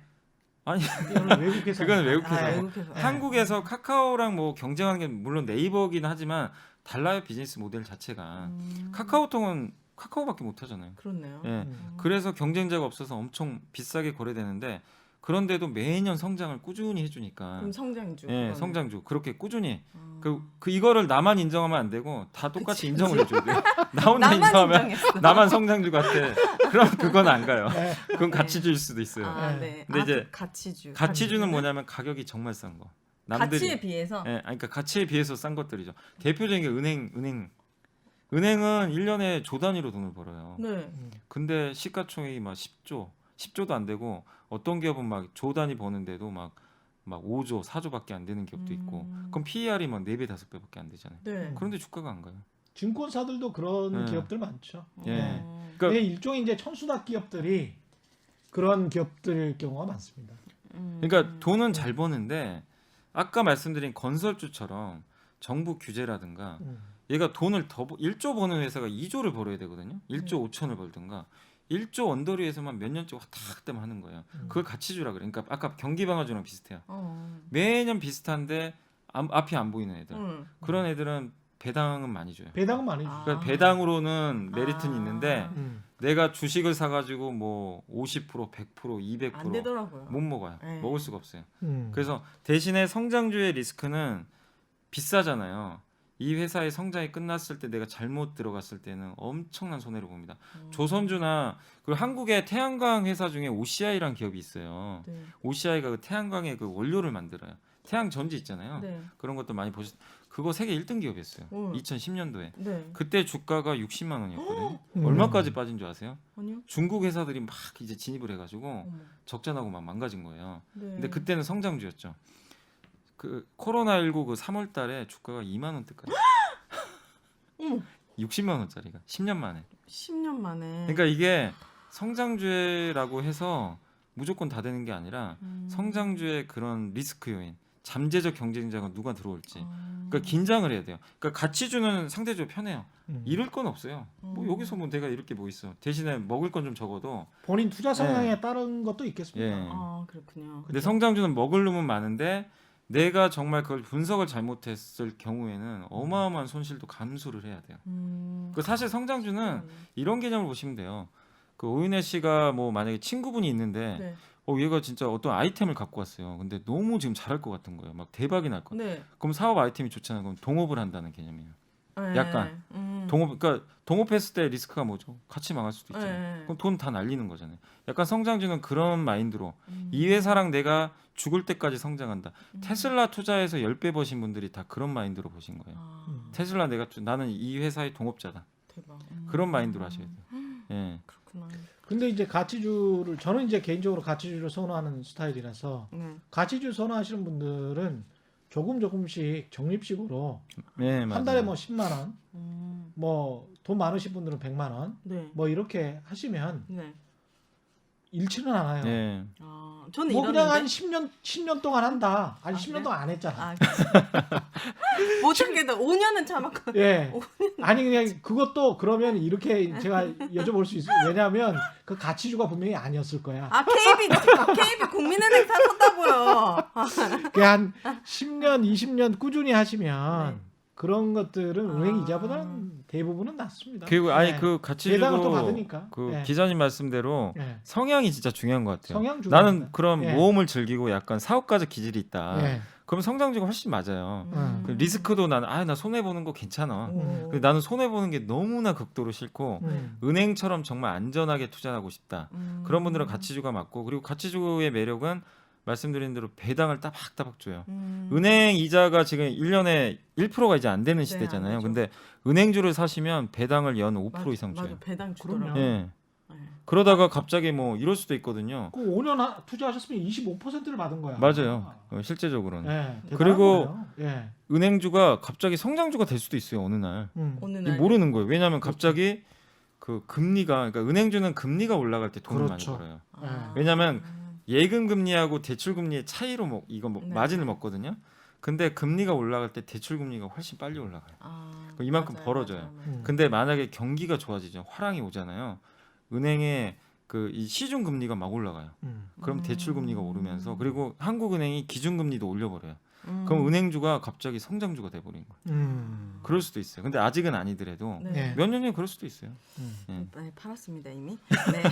아니 이거는 외국 회사. 그건 외국 아, 회사고. 외국에서. 한국에서 카카오랑 뭐 경쟁하는 게 물론 네이버긴 하지만 달라요, 비즈니스 모델 자체가. 카카오통은 카카오밖에 못 하잖아요. 그렇네요. 예. 그래서 경쟁자가 없어서 엄청 비싸게 거래되는데 그런데도 매년 성장을 꾸준히 해주니까. 그럼 성장주. 예, 그거는. 성장주 그렇게 꾸준히 그 이거를 나만 인정하면 안 되고 다 똑같이 인정을 해줘야 돼요. 나 혼자 나만 인정하면 인정했어. 나만 성장주 같아. 그럼 그건 안 가요. 네. 그건 가치주일 수도 있어요. 아, 네. 근데 이제 가치주. 가치주는 뭐냐면 가격이 정말 싼 거. 남들이 가치에 비해서. 예, 아니, 그러니까 가치에 비해서 싼 것들이죠. 대표적인 게 은행은 1년에 조 단위로 돈을 벌어요. 네. 근데 시가총액이 막 10조도 안 되고 어떤 기업은 막 조 단위 버는데도 막 5조, 4조밖에 안 되는 기업도 있고. 그럼 PER이 막 4배, 5배밖에 안 되잖아요. 네. 그런데 주가가 안 가요. 증권사들도 그런 네. 기업들 많죠. 예. 네. 그러니까 이게 일종의 이제 천수납 기업들이 그런 기업들일 경우가 많습니다. 그러니까 돈은 잘 버는데 아까 말씀드린 건설주처럼 정부 규제라든가 얘가 돈을 1조 버는 회사가 2조를 벌어야 되거든요. 1조 5천을 벌든가 1조 언더리에서만 몇 년째 왔다 갔다 하는 거예요. 그걸 가치주라 그래. 그러니까 아까 경기방어주랑 비슷해요. 매년 비슷한데 앞이 안 보이는 애들. 그런 애들은 배당은 많이 줘요. 배당은 많이 주죠. 그러니까 배당으로는 메리트는 있는데 음. 내가 주식을 사가지고 뭐 50%, 100%, 200% 안 되더라고요. 못 먹어요. 네. 먹을 수가 없어요. 음. 그래서 대신에 성장주의 리스크는 비싸잖아요. 이 회사의 성장이 끝났을 때 내가 잘못 들어갔을 때는 엄청난 손해를 봅니다. 조선주나 그리고 한국의 태양광 회사 중에 OCI라는 기업이 있어요. 네. OCI가 그 태양광의 그 원료를 만들어요. 태양 전지 있잖아요. 네. 그런 것도 많이 그거 세계 1등 기업이었어요. 2010년도에. 네. 그때 주가가 60만 원이었거든요. 음. 얼마까지 빠진 줄 아세요? 아니요. 중국 회사들이 막 이제 진입을 해가지고 어머. 적자나고 막 망가진 거예요. 네. 근데 그때는 성장주였죠. 그 코로나19 그 3월달에 주가가 2만 원대까지. 60만 원짜리가 10년 만에. 10년 만에. 그러니까 이게 성장주라고 해서 무조건 다 되는 게 아니라 성장주의 그런 리스크 요인, 잠재적 경쟁자가 누가 들어올지. 그러니까 긴장을 해야 돼요. 그러니까 가치주는 상대적으로 편해요. 잃을 건 없어요. 뭐 여기서 뭐 내가 잃을 게 뭐 있어. 대신에 먹을 건 좀 적어도. 본인 투자 성향에 따른 것도 있겠습니다. 예. 아 그렇군요. 근데 성장주는 먹을 놈은 많은데 내가 정말 그걸 분석을 잘못했을 경우에는 어마어마한 손실도 감수를 해야 돼요. 그 사실 성장주는 이런 개념을 보시면 돼요. 그 오윤혜 씨가 뭐 만약에 친구분이 있는데 네. 얘가 진짜 어떤 아이템을 갖고 왔어요. 근데 너무 지금 잘할 것 같은 거예요. 막 대박이 날 거. 네. 그럼 사업 아이템이 좋잖아요. 그럼 동업을 한다는 개념이에요. 네. 약간. 그러니까 동업했을 때 리스크가 뭐죠? 같이 망할 수도 있잖아요. 네. 그럼 돈 다 날리는 거잖아요. 약간 성장주는 그런 마인드로 이 회사랑 내가 죽을 때까지 성장한다. 테슬라 투자해서 10배 버신 분들이 다 그런 마인드로 보신 거예요. 테슬라 나는 이 회사의 동업자다. 대박. 그런 마인드로 하셔야 돼요. 예. 그렇구나. 근데 이제 가치주를 저는 이제 개인적으로 가치주를 선호하는 스타일이라서 네. 가치주 선호하시는 분들은 조금씩 적립식으로 네, 한 맞아요. 달에 뭐 10만 원, 음. 뭐 돈 많으신 분들은 100만 원, 네. 뭐 이렇게 하시면 네. 잃지는 않아요. 예. 저는 뭐 그냥 한 이러는데 10년 동안 한다. 아니 아, 10년 그래? 동안 안 했잖아. 모든 게 다 5년은 참았거든요. 예. 아니 그냥 그것도 그러면 이렇게 제가 여쭤볼 수 있어요. 왜냐하면 그 가치주가 분명히 아니었을 거야. KB 국민은행 사셨다고요. 그냥 한 10년, 20년 꾸준히 하시면 네. 그런 것들은 은행 이자보다는 대부분은 낮습니다. 그리고 아니 네. 그 같이 배당을 또 주고 받으니까. 그 네. 기자님 말씀대로 예. 성향이 진짜 중요한 것 같아요. 성향 중요합니다. 나는 그런 예. 모험을 즐기고 약간 사업가적 기질이 있다. 예. 그럼 성장주가 훨씬 맞아요. 그 리스크도 나는 나 손해 보는 거 괜찮아. 근데 나는 손해 보는 게 너무나 극도로 싫고 은행처럼 정말 안전하게 투자하고 싶다. 그런 분들은 가치주가 맞고 그리고 가치주의 매력은 말씀드린 대로 배당을 따박따박 줘요. 은행 이자가 지금 1년에 1%가 이제 안 되는 시대잖아요. 안 되죠. 근데 은행주를 사시면 배당을 연 5% 이상 줘요. 맞아, 배당 그럼요. 주더라고요. 예. 네. 그러다가 갑자기 뭐 이럴 수도 있거든요. 그 5년 투자하셨으면 25%를 받은 거야. 맞아요. 실제적으로는. 예. 대단한 그리고 거예요. 예. 은행주가 갑자기 성장주가 될 수도 있어요. 어느 날. 오늘 이게 날 모르는 거예요. 왜냐하면 갑자기 그 금리가 그러니까 은행주는 금리가 올라갈 때 돈을 그렇죠. 많이 벌어요. 아. 왜냐하면 예금 금리하고 대출 금리의 차이로 이거 네. 마진을 먹거든요. 근데 금리가 올라갈 때 대출 금리가 훨씬 빨리 올라가요. 그럼 이만큼 벌어져요. 근데 만약에 경기가 좋아지죠. 화랑이 오잖아요. 은행에 그 이 시중 금리가 막 올라가요. 그럼 대출 금리가 오르면서 그리고 한국은행이 기준 금리도 올려버려요. 그럼 은행주가 갑자기 성장주가 돼버린 거예요. 그럴 수도 있어요. 근데 아직은 아니더라도 네. 몇 년 후에 그럴 수도 있어요. 예. 네, 팔았습니다 이미. 네.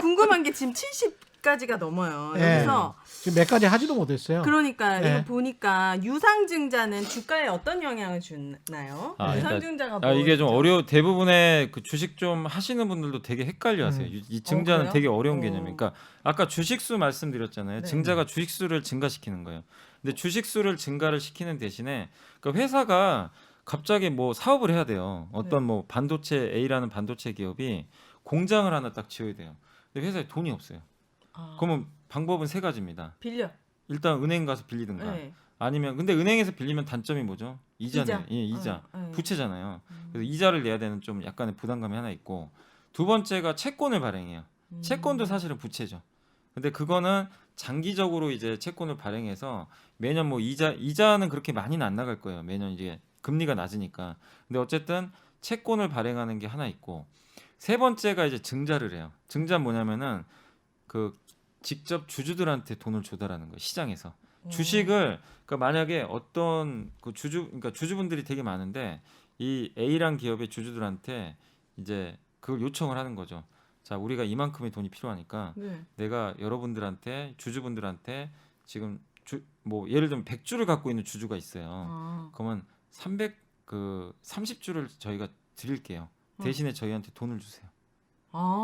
궁금한 게 지금 70까지가 넘어요. 네. 여기서 지금 몇 가지 하지도 못했어요. 그러니까 네. 이거 보니까 유상증자는 주가에 어떤 영향을 주나요? 아, 유상증자가 이게 좀 뭐죠? 대부분의 그 주식 좀 하시는 분들도 되게 헷갈려하세요. 이 증자는 그래요? 되게 어려운 개념이니까 그러니까 아까 주식수 말씀드렸잖아요. 네. 증자가 주식수를 증가시키는 거예요. 근데 주식수를 증가를 시키는 대신에 그러니까 회사가 갑자기 뭐 사업을 해야 돼요. 어떤 네. 뭐 반도체 A라는 반도체 기업이 공장을 하나 딱 지어야 돼요. 근데 회사에 돈이 없어요. 그러면 방법은 세 가지입니다. 빌려. 일단 은행 가서 빌리든가 네. 아니면 근데 은행에서 빌리면 단점이 뭐죠? 이자네. 이자. 예, 이자. 네. 부채잖아요. 그래서 이자를 내야 되는 좀 약간의 부담감이 하나 있고 두 번째가 채권을 발행해요. 채권도 사실은 부채죠. 근데 그거는 장기적으로 이제 채권을 발행해서 매년 뭐 이자는 그렇게 많이는 안 나갈 거예요. 매년 이제 금리가 낮으니까. 근데 어쨌든 채권을 발행하는 게 하나 있고 세 번째가 이제 증자를 해요. 증자 뭐냐면은 그 직접 주주들한테 돈을 조달하는 거예요. 시장에서. 주식을 그러니까 만약에 어떤 그 그러니까 주주분들이 되게 많은데 이 A란 기업의 주주들한테 이제 그걸 요청을 하는 거죠. 자, 우리가 이만큼의 돈이 필요하니까 네. 내가 여러분들한테 주주분들한테 지금 뭐 예를 들면 100주를 갖고 있는 주주가 있어요. 그러면 30주를 저희가 드릴게요. 대신에 저희한테 돈을 주세요.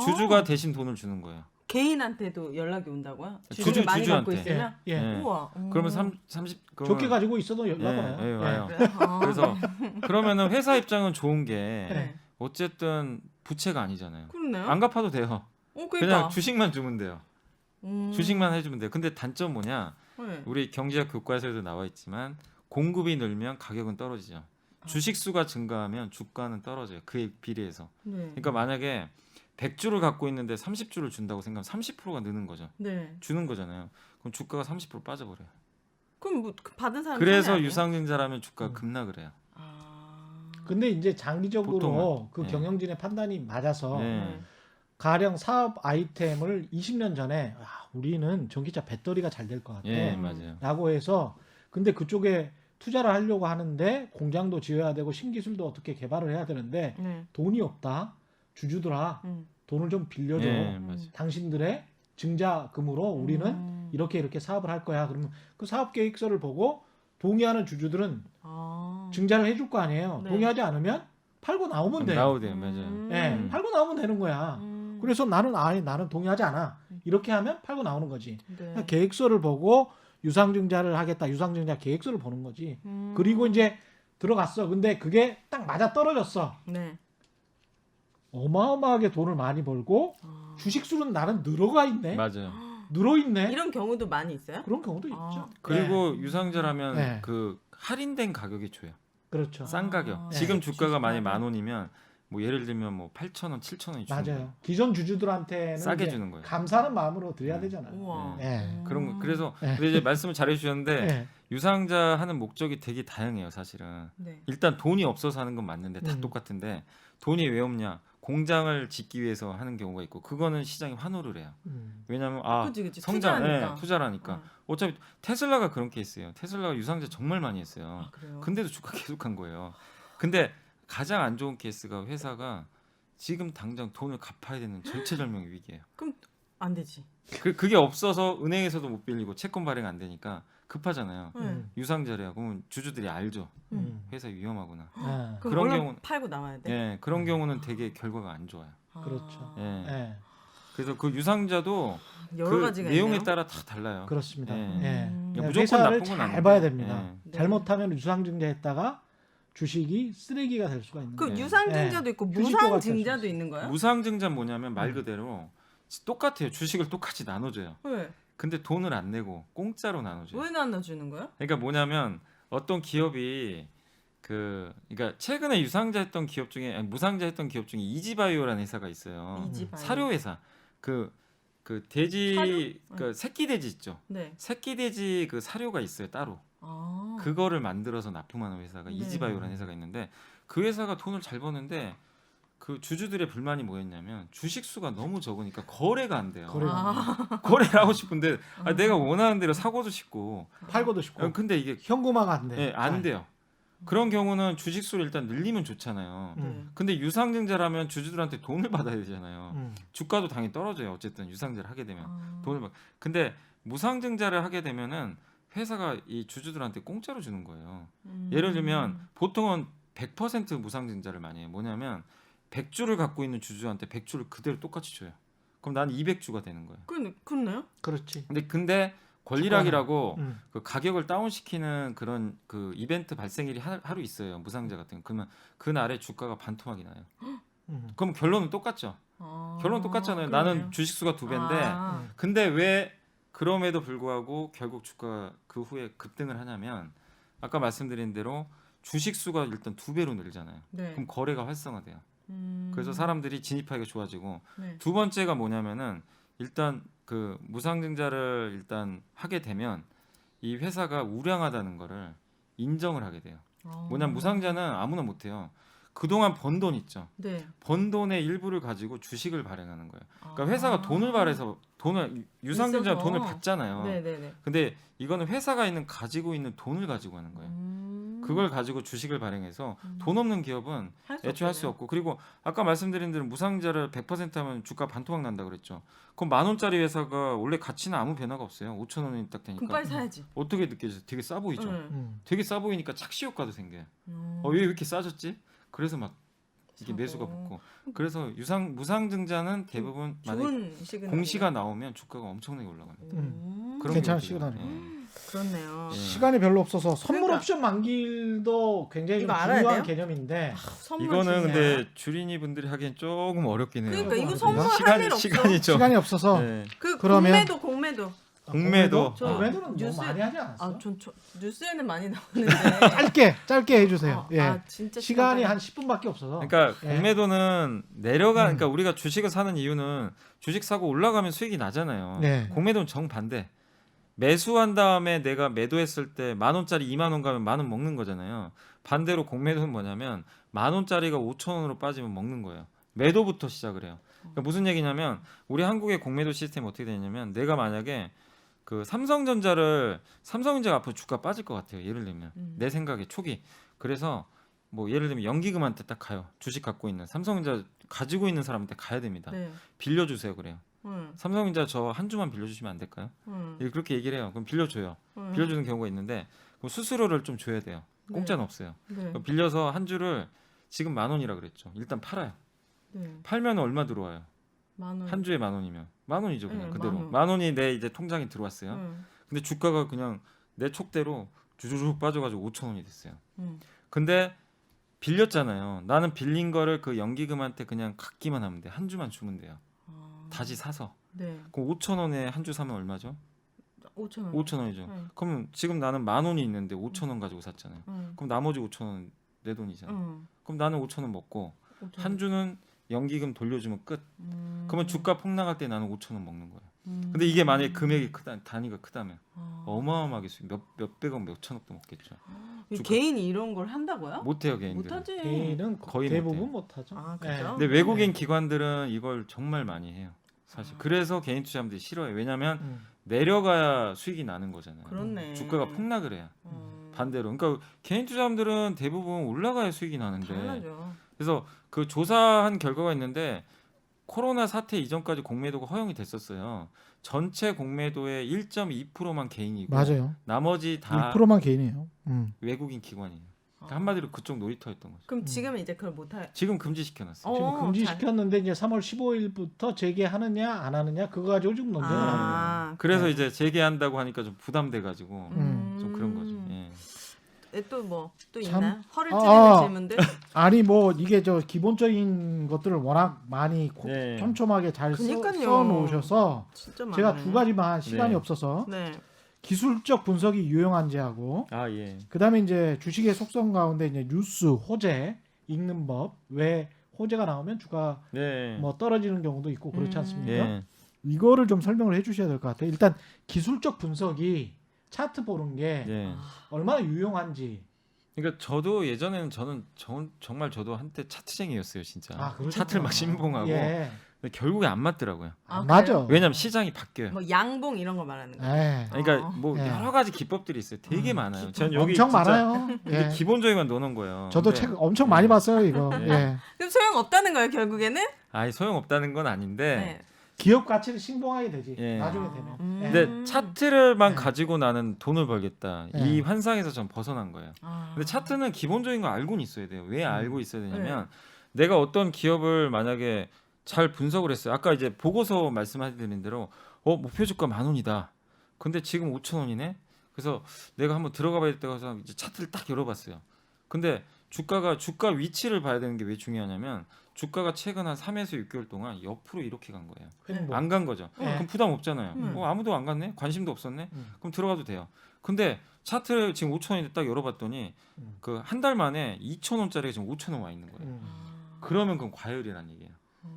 주주가 대신 돈을 주는 거예요. 개인한테도 연락이 온다고요? 주주- 주주를 많이 갖고 주주한테. 있으면? 예. 네. 우와. 그러면 30 좋게 가지고 있어도 연락 예, 와요. 예, 와요. 그래요? 그래서 그러면은 회사 입장은 좋은 게 네. 어쨌든 부채가 아니잖아요. 그렇네요. 안 갚아도 돼요. 그러니까. 그냥 주식만 주면 돼요. 음. 주식만 해주면 돼요. 근데 단점 뭐냐? 네. 우리 경제학 교과서에도 나와 있지만 공급이 늘면 가격은 떨어지죠. 주식 수가 증가하면 주가는 떨어져요. 그에 비례해서. 네. 그러니까 만약에 100주를 갖고 있는데 30주를 준다고 생각하면 30%가 느는 거죠. 네. 주는 거잖아요. 그럼 주가가 30% 빠져버려요. 그럼 뭐 받은 사람 그래서 손해 아니에요? 유상증자라면 주가가 급락을 해요. 근데 이제 장기적으로 보통은. 그 네. 경영진의 판단이 맞아서 네. 가령 사업 아이템을 20년 전에 우리는 전기차 배터리가 잘 될 것 같아 예, 맞아요. 라고 해서 근데 그쪽에 투자를 하려고 하는데 공장도 지어야 되고 신기술도 어떻게 개발을 해야 되는데 네. 돈이 없다. 주주들아 돈을 좀 빌려줘. 예, 맞아요. 당신들의 증자금으로 우리는 이렇게 사업을 할 거야. 그러면 그 사업 계획서를 보고 동의하는 주주들은 증자를 해줄 거 아니에요. 네. 동의하지 않으면 팔고 나오면 돼. 나오대요, 맞아요. 예, 팔고 나오면 되는 거야. 그래서 나는 동의하지 않아. 이렇게 하면 팔고 나오는 거지. 네. 그러니까 계획서를 보고 유상증자를 하겠다. 유상증자 계획서를 보는 거지. 그리고 이제 들어갔어. 근데 그게 딱 맞아 떨어졌어. 네. 어마어마하게 돈을 많이 벌고 주식수는 나는 늘어가 있네. 맞아요. 늘어 있네. 이런 경우도 많이 있어요? 그런 경우도 있죠. 그리고 네. 유상증자라면 네. 그 할인된 가격이 줘요. 그렇죠. 싼 가격. 네. 지금 주가가 주식 많이 가격. 10,000원이면 뭐 예를 들면 뭐 8,000원, 7,000원이 주는 맞아요. 거예요. 기존 주주들한테는 싸게 이제 주는 거예요. 감사하는 마음으로 드려야 되잖아요. 우와. 예. 그런 거 그래서 네. 근데 이제 말씀을 잘해 주셨는데 예. 유상자 하는 목적이 되게 다양해요, 사실은. 네. 일단 돈이 없어서 하는 건 맞는데 다 음. 똑같은데 돈이 왜 없냐? 공장을 짓기 위해서 하는 경우가 있고 그거는 시장이 환호를 해요. 왜냐하면 그치, 성장, 투자하니까. 투자라니까. 어. 어차피 테슬라가 그런 케이스예요. 테슬라가 유상자 정말 많이 했어요. 아, 그래요? 근데도 주가 계속한 거예요. 근데 가장 안 좋은 케이스가 회사가 지금 당장 돈을 갚아야 되는 절체절명 위기예요. 그럼 안 되지. 그게 없어서 은행에서도 못 빌리고 채권 발행 안 되니까 급하잖아요. 네. 유상자래요. 그러면 주주들이 알죠. 음. 회사 위험하구나. 예. 그럼 그런 얼른 경우는- 팔고 나와야 돼. 예, 그런 경우는 되게 결과가 안 좋아요. 아. 그렇죠. 예. 예. 그래서 그 유상자도 여러 그 가지가 내용에 있네요. 따라 다 달라요. 그렇습니다. 예. 예. 그러니까 예, 무조건 회사를 나쁜 건 잘 아닌데. 봐야 됩니다. 예. 네. 잘못하면 유상증자했다가 주식이 쓰레기가 될 수가 있는 그 거예요. 유상증자도 예. 있고 휴지조각 무상증자도 될 있는 거예요? 무상증자 뭐냐면 말 그대로 똑같아요. 주식을 똑같이 나눠줘요. 왜? 근데 돈을 안 내고 공짜로 나눠줘요. 왜 나눠주는 거야? 그러니까 뭐냐면 어떤 기업이 그러니까 최근에 유상자했던 기업 중에 아니, 무상자했던 기업 중에 이지바이오라는 회사가 있어요. 이지바이오. 사료 회사. 그 돼지 사료? 그 새끼 돼지 있죠. 네. 새끼 돼지 그 사료가 있어요 따로. 아. 그거를 만들어서 납품하는 회사가 네. 이지바이오라는 회사가 있는데 그 회사가 돈을 잘 버는데 그 주주들의 불만이 뭐였냐면 주식 수가 너무 적으니까 거래가 안 돼요. 거래를 하고 싶은데 내가 원하는 대로 사고도 싶고 팔고도 싶고 근데 이게 현금화가 안 돼. 네, 안 돼요. 그런 경우는 주식 수를 일단 늘리면 좋잖아요. 네. 근데 유상증자라면 주주들한테 돈을 받아야 되잖아요. 음. 주가도 당연히 떨어져요. 어쨌든 유상증자를 하게 되면 아. 돈을 받. 근데 무상증자를 하게 되면은 회사가 이 주주들한테 공짜로 주는 거예요. 예를 들면 보통은 100% 무상증자를 많이 해요. 뭐냐면 100주를 갖고 있는 주주한테 100주를 그대로 똑같이 줘요. 그럼 난 200주가 되는 거예요. 그렇네요. 그렇지. 근데 권리락이라고 음. 그 가격을 다운시키는 그런 그 이벤트 발생일이 하루 있어요. 무상증자 같은 거. 그러면 그날에 주가가 반토막이 나요. 그럼 결론은 똑같죠. 아. 결론은 똑같잖아요. 그러네요. 나는 주식 수가 2배인데 아. 근데 왜 그럼에도 불구하고 결국 주가가 그 후에 급등을 하냐면 아까 말씀드린 대로 주식 수가 일단 2배로 늘잖아요. 네. 그럼 거래가 활성화돼요. 그래서 사람들이 진입하기가 좋아지고 네. 두 번째가 뭐냐면은 일단 그 무상증자를 일단 하게 되면 이 회사가 우량하다는 거를 인정을 하게 돼요. 뭐냐면 무상자는 아무나 못 해요. 그동안 번 돈 있죠. 네. 번 돈의 일부를 가지고 주식을 발행하는 거예요. 그러니까 아. 회사가 돈을 발해서 유상증자 있어서. 돈을 받잖아요. 네네네. 근데 이거는 회사가 가지고 있는 돈을 가지고 하는 거예요. 그걸 가지고 주식을 발행해서 돈 없는 기업은 애초에 할 수 없고 그리고 아까 말씀드린 대로 무상자를 100% 하면 주가 반토막 난다 그랬죠. 그럼 10,000원짜리 회사가 원래 가치는 아무 변화가 없어요. 5,000원이 딱 되니까 그럼 빨리 사야지. 어떻게 느껴져요? 되게 싸 보이죠. 네. 되게 싸 보이니까 착시 효과도 생겨요. 왜 이렇게 싸졌지? 그래서 막 이게 사고. 매수가 붙고 그래서 무상증자는 대부분 만약 좋은 시그널. 공시가 나오면 주가가 엄청나게 올라갑니다. 그런 괜찮은 경우도 시그널이에요. 있어요. 그렇네요. 예. 시간이 별로 없어서 선물 그러니까. 옵션 만기일도 굉장히 좀 이거 알아야 중요한 돼요? 개념인데 선물 이거는 중요해요. 근데 주린이 분들이 하기엔 조금 어렵긴 해요. 그러니까 이거 이거 선물 할 일 없어. 시간이 좀 시간이 없어서 네. 그 그러면- 공매도. 공매도 저 공매도는 너무 뉴스- 많이 하지 않았어? 아, 전 뉴스에는 많이 나오는데. 짧게 해주세요. 예. 아, 진짜 시간이 시간 한 10분밖에 없어서. 그러니까 예. 공매도는 그러니까 우리가 주식을 사는 이유는 주식 사고 올라가면 수익이 나잖아요. 네. 공매도는 정반대. 매수한 다음에 내가 매도했을 때 10,000원짜리 20,000원 가면 10,000원 먹는 거잖아요. 반대로 공매도는 뭐냐면 10,000원짜리가 5,000원으로 빠지면 먹는 거예요. 매도부터 시작을 해요. 그러니까 무슨 얘기냐면 우리 한국의 공매도 시스템이 어떻게 되냐면 내가 만약에 그 삼성전자가 앞으로 주가 빠질 것 같아요. 예를 들면 내 생각에 초기. 그래서 뭐 예를 들면 연기금한테 딱 가요. 주식 갖고 있는 삼성전자 가지고 있는 사람한테 가야 됩니다. 네. 빌려주세요 그래요. 삼성전자 저 한 주만 빌려주시면 안 될까요? 그렇게 얘기를 해요. 그럼 빌려줘요. 빌려주는 경우가 있는데 그럼 수수료를 좀 줘야 돼요. 공짜는 없어요. 네. 그럼 빌려서 한 주를 지금 10,000원이라 그랬죠. 일단 팔아요. 네. 팔면 얼마 들어와요? 10,000원. 한 주에 10,000원이면 10,000원이죠 그냥 네, 그대로. 10,000원. 10,000원이 내 이제 통장에 들어왔어요. 응. 근데 주가가 그냥 내 촉대로 주주룩 빠져가지고 5,000원이 됐어요. 응. 근데 빌렸잖아요. 나는 빌린 거를 그 연기금한테 그냥 갚기만 하면 돼. 한 주만 주면 돼요. 다시 사서. 네. 그럼 5,000원에 한 주 사면 얼마죠? 5,000원. 5,000원이죠. 네. 그럼 지금 나는 10,000원이 있는데 5,000원 가지고 샀잖아요. 응. 그럼 나머지 5,000원 내 돈이잖아요. 응. 그럼 나는 5,000원 먹고 한 주는 연기금 돌려주면 끝. 그러면 주가 폭락할 때 나는 5,000원 먹는 거예요. 근데 이게 만약에 금액이 단위가 크다면 어마어마하게 몇백억 몇천억도 먹겠죠. 주가. 개인이 이런 걸 한다고요? 못해요 개인들. 못하지. 개인은 거의 대부분 못하죠. 아, 네. 그죠? 근데 외국인 기관들은 이걸 정말 많이 해요. 사실 그래서 개인 투자자들이 싫어해요. 왜냐하면 내려가야 수익이 나는 거잖아요. 그렇네. 주가가 폭락을 해야 반대로. 그러니까 개인 투자자들은 대부분 올라가야 수익이 나는데. 당연하죠. 그래서 그 조사한 결과가 있는데 코로나 사태 이전까지 공매도가 허용이 됐었어요. 전체 공매도의 1.2%만 개인이고 맞아요. 나머지 다 1%만 개인이에요. 외국인 기관이에요. 그러니까 한마디로 그쪽 놀이터였던 거죠. 그럼 지금은 이제 그걸 못 할. 지금 금지시켜놨어요. 지금 잘- 금지시켰는데 이제 3월 15일부터 재개하느냐 안 하느냐 그거 가지고 지금 논쟁을 합니다. 아, 그래서 네. 이제 재개한다고 하니까 좀 부담돼가지고 좀 그런 거죠. 예. 또 뭐 또 참- 있나요? 허를 아, 찌르는 질문들? 아니 뭐 이게 저 기본적인 것들을 워낙 많이 네. 촘촘하게 잘 그러니까요. 써 놓으셔서 진짜 많네. 제가 두 가지만 시간이 네. 없어서 네. 기술적 분석이 유용한지하고 아 예. 그다음에 이제 주식의 속성 가운데 이제 뉴스, 호재 읽는 법, 왜 호재가 나오면 주가 네. 뭐 떨어지는 경우도 있고 그렇지 않습니까? 예. 이거를 좀 설명을 해주셔야 될 것 같아요. 일단 기술적 분석이 차트 보는 게 예. 얼마나 유용한지. 그러니까 저도 예전에는 정말 저도 한때 차트쟁이였어요, 진짜. 그러셨구나. 차트를 막 신봉하고. 예. 근데 결국에 안 맞더라고요. 아, 맞아. 왜냐면 시장이 바뀌어요. 뭐 양봉 이런 거 말하는 거. 예. 그러니까 뭐 예. 여러 가지 기법들이 있어요. 되게 많아요. 저는 여기 엄청 진짜 많아요. 되게 예. 기본적인 건 넣는 거예요. 저도 근데 책 엄청 많이 봤어요 이거. 네. 예. 그럼 소용 없다는 거예요 결국에는? 아예 소용 없다는 건 아닌데. 네. 기업 가치를 신봉하게 되지. 예. 나중에 되면. 예. 근데 차트를만 네. 가지고 나는 돈을 벌겠다. 네. 이 환상에서 전 벗어난 거예요. 아. 근데 차트는 기본적인 거 알고는 있어야 돼요. 왜 알고 있어야 되냐면 네. 내가 어떤 기업을 만약에 잘 분석을 했어요. 아까 이제 보고서 말씀하신 대로 목표 주가 10,000원이다. 근데 지금 5,000원이네. 그래서 내가 한번 들어가 봐야 될 때가 서 이제 차트를 딱 열어봤어요. 근데 주가 위치를 봐야 되는 게 왜 중요하냐면 주가가 최근 한 3에서 6개월 동안 옆으로 이렇게 간 거예요. 횡보. 안 간 거죠. 네. 그럼 부담 없잖아요. 아무도 안 갔네. 관심도 없었네. 그럼 들어가도 돼요. 근데 차트를 지금 5,000원인데 딱 열어봤더니 그 한 달 만에 2,000원짜리가 지금 5,000원 와 있는 거예요. 그러면 그건 과열이란 얘기예요.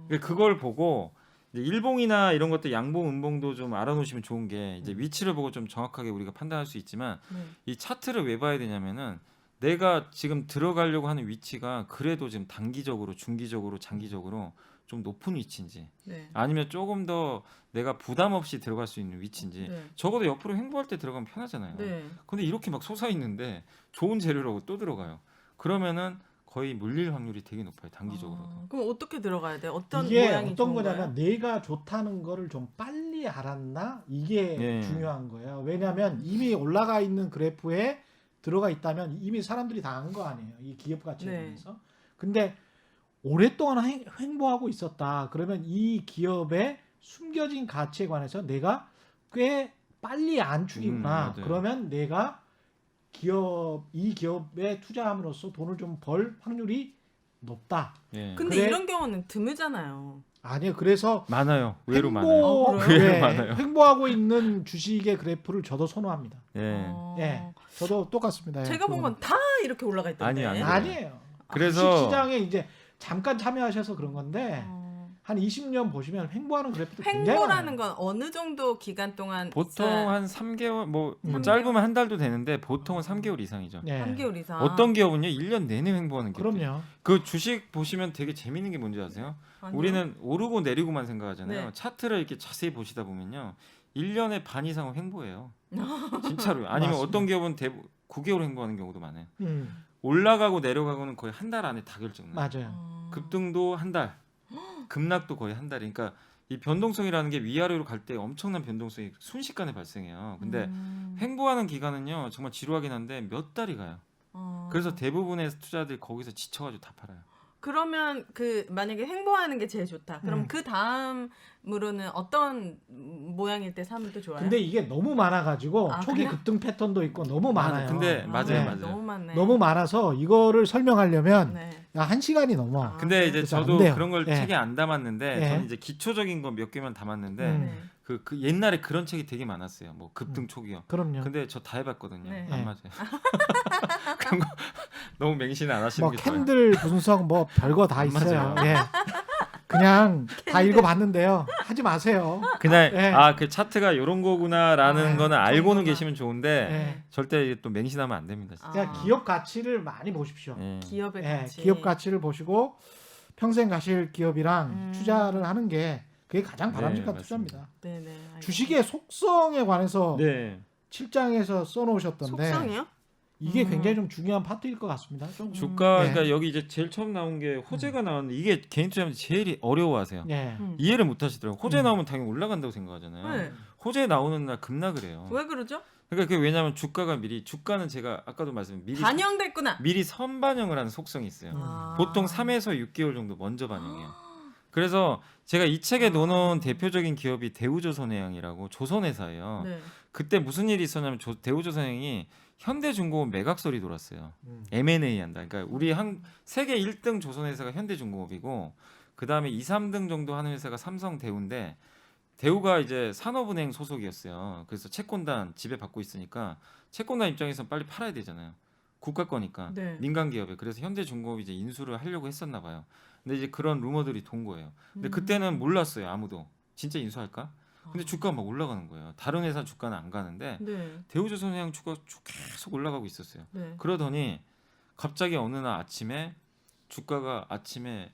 그러니까 그걸 보고 이제 일봉이나 이런 것들 양봉, 음봉도 좀 알아놓으시면 좋은 게 이제 위치를 보고 좀 정확하게 우리가 판단할 수 있지만 이 차트를 왜 봐야 되냐면은 내가 지금 들어가려고 하는 위치가 그래도 지금 단기적으로, 중기적으로, 장기적으로 좀 높은 위치인지 네. 아니면 조금 더 내가 부담 없이 들어갈 수 있는 위치인지 네. 적어도 옆으로 횡보할 때 들어가면 편하잖아요. 네. 근데 이렇게 막 솟아 있는데 좋은 재료라고 또 들어가요. 그러면은 거의 물릴 확률이 되게 높아요. 단기적으로도. 그럼 어떻게 들어가야 돼? 어떤 이게 모양이 어떤 좋은 거냐면 거예요? 내가 좋다는 거를 좀 빨리 알았나 이게 네. 중요한 거예요. 왜냐하면 이미 올라가 있는 그래프에 들어가 있다면 이미 사람들이 다 안 거 아니에요. 이 기업 가치에 네. 대해서. 근데 오랫동안 횡보하고 있었다. 그러면 이 기업의 숨겨진 가치에 관해서 내가 꽤 빨리 안축이구나. 맞아요. 그러면 내가 이 기업에 투자함으로써 돈을 좀 벌 확률이 높다. 예. 근데 그래. 이런 경우는 드물잖아요. 아니에요. 그래서 많아요. 의외로 많아요. 어, 그래요? 의외로 네, 많아요. 횡보하고 있는 주식의 그래프를 저도 선호합니다. 예. 예, 저도 똑같습니다. 예, 제가 본 건 다 이렇게 올라가 있던데. 아니에요. 아니에요. 그래서 주식시장에 이제 잠깐 참여하셔서 그런 건데 한 20년 보시면 횡보하는 그래프도 굉장히 횡보라는 많아요. 건 어느 정도 기간 동안 보통 있어야- 한 3개월 뭐 3개월? 짧으면 한 달도 되는데 보통은 3개월 이상이죠. 예. 3개월 이상. 어떤 기업은요 1년 내내 횡보하는 기업. 그럼요. 그 주식 보시면 되게 재밌는 게 뭔지 아세요? 아니요. 우리는 오르고 내리고만 생각하잖아요. 네. 차트를 이렇게 자세히 보시다 보면요 1년에 반 이상은 횡보해요. 진짜로요. 아니면 맞습니다. 어떤 기업은 9개월 횡보하는 경우도 많아요. 음, 올라가고 내려가고는 거의 한 달 안에 다 결정나요. 맞아요. 급등도 한 달, 급락도 거의 한 달이니까 이 변동성이라는 게 위아래로 갈 때 엄청난 변동성이 순식간에 발생해요. 근데 횡보하는 기간은요 정말 지루하긴 한데 몇 달이 가요. 그래서 대부분의 투자들이 거기서 지쳐가지고 다 팔아요. 그러면 그 만약에 횡보하는 게 제일 좋다. 그럼 그 다음으로는 어떤 모양일 때 사면 또 좋아요? 근데 이게 너무 많아가지고 아, 초기 그래요? 급등 패턴도 있고 너무 많아요. 근데 맞아요, 네. 맞아요. 너무 많네. 너무 많아서 이거를 설명하려면 네. 야, 1시간이 넘어. 아. 근데 이제 그래서 안 저도 돼요. 그런 걸 예. 책에 안 담았는데 예. 저는 이제 기초적인 거 몇 개만 담았는데 음. 네. 그 옛날에 그런 책이 되게 많았어요. 뭐 급등 초기요. 그럼요. 근데 저 다 해봤거든요. 네. 안 예. 맞아요. 그런 거 너무 맹신 안 하시는 뭐 게 좋아요. 캔들 분석 뭐 별거 다 있어요. 예. 그냥 다 읽어봤는데요. 하지 마세요. 그냥 예. 아 그 차트가 이런 거구나라는 아, 거는 알고는 정보나. 계시면 좋은데 예. 절대 또 맹신하면 안 됩니다. 진짜. 그냥 기업 가치를 많이 보십시오. 예. 기업의 예, 가치. 기업 가치를 보시고 평생 가실 기업이랑 투자를 하는 게 그게 가장 바람직한 네, 투자입니다. 네네. 알겠습니다. 주식의 속성에 관해서 네. 7장에서 써놓으셨던데 속성이요? 이게 굉장히 좀 중요한 파트일 것 같습니다. 좀. 주가 예. 그러니까 여기 이제 제일 처음 나온 게 호재가 나왔는데 이게 개인 투자자분들 제일 어려워하세요. 예. 이해를 못 하시더라고요. 호재 나오면 당연히 올라간다고 생각하잖아요. 네. 호재 나오는 날 급락을 해요. 왜 그러죠? 그러니까 그게 왜냐하면 주가가 미리 주가는 제가 아까도 말씀 미리 반영됐구나. 미리 선반영을 하는 속성이 있어요. 아. 보통 3에서 6개월 정도 먼저 반영해요. 그래서 제가 이 책에 놓은 대표적인 기업이 대우조선해양이라고 조선회사예요. 네. 그때 무슨 일이 있었냐면 대우조선해양이 현대중공업 매각설이 돌았어요. 음. M&A 한다. 그러니까 우리 세계 1등 조선회사가 현대중공업이고 그 다음에 2, 3등 정도 하는 회사가 삼성대우인데 대우가 이제 산업은행 소속이었어요. 그래서 채권단 지배받고 있으니까 채권단 입장에서 빨리 팔아야 되잖아요. 국가 거니까 네. 민간 기업에. 그래서 현대중공업이 이제 인수를 하려고 했었나 봐요. 근데 이제 그런 루머들이 돈 거예요. 근데 그때는 몰랐어요. 아무도 진짜 인수할까? 근데 주가가 막 올라가는 거예요. 다른 회사 주가는 안 가는데 네. 대우조선해양 주가 계속 올라가고 있었어요. 네. 그러더니 갑자기 어느 날 아침에 주가가 아침에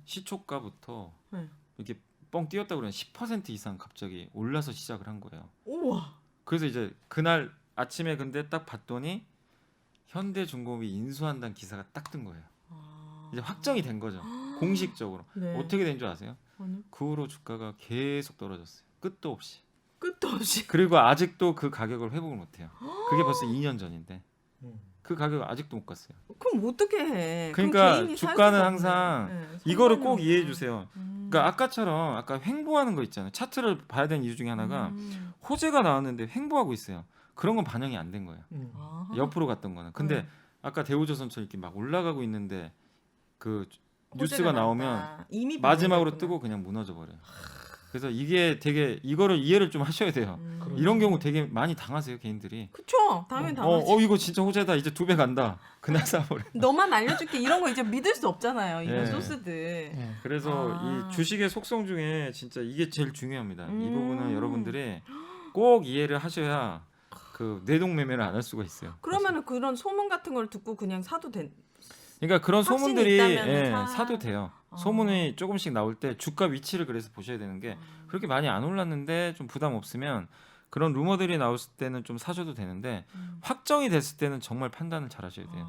시초가부터 네. 이렇게 뻥 뛰었다 그러면 10% 이상 갑자기 올라서 시작을 한 거예요. 우와. 그래서 이제 그날 아침에 근데 딱 봤더니 현대중공업이 인수한다는 기사가 딱 뜬 거예요. 이제 확정이 된 거죠. 공식적으로. 네. 어떻게 된 줄 아세요? 아니, 그 후로 주가가 계속 떨어졌어요. 끝도 없이. 끝도 없이. 그리고 아직도 그 가격을 회복을 못 해요. 그게 벌써 2년 전인데. 음. 그 가격 아직도 못 갔어요. 그럼 어떻게 해? 그러니까 그럼 개인이 살 주가는 수가 항상 없네. 네, 이거를 꼭 선반영이구나. 이해해 주세요. 그러니까 아까처럼 아까 횡보하는 거 있잖아요. 차트를 봐야 되는 이유 중에 하나가 호재가 나왔는데 횡보하고 있어요. 그런 건 반영이 안 된 거예요. 아하. 옆으로 갔던 거는. 근데 네. 아까 대우조선처럼 이렇게 막 올라가고 있는데 그 호재가 뉴스가 나오면 나왔다. 이미 마지막으로 반영됐구나. 뜨고 그냥 무너져 버려요. 그래서 이게 되게 이거를 이해를 좀 하셔야 돼요. 그렇죠. 이런 경우 되게 많이 당하세요, 개인들이. 그쵸. 당연히 당하지. 이거 진짜 호재다. 이제 2배 간다. 그날 사버려. 너만 알려줄게. 이런 거 이제 믿을 수 없잖아요. 이런 예. 소스들. 예. 그래서 아. 이 주식의 속성 중에 진짜 이게 제일 중요합니다. 이 부분은 음. 여러분들이 꼭 이해를 하셔야 그 뇌동매매를 안 할 수가 있어요. 그러면은 그런 소문 같은 걸 듣고 그냥 사도 된. 그러니까 그런 확신이 소문들이 있다면은 사도 돼요. 아. 소문이 조금씩 나올 때 주가 위치를 그래서 보셔야 되는 게 그렇게 많이 안 올랐는데 좀 부담 없으면 그런 루머들이 나왔을 때는 좀 사셔도 되는데 확정이 됐을 때는 정말 판단을 잘 하셔야 돼요.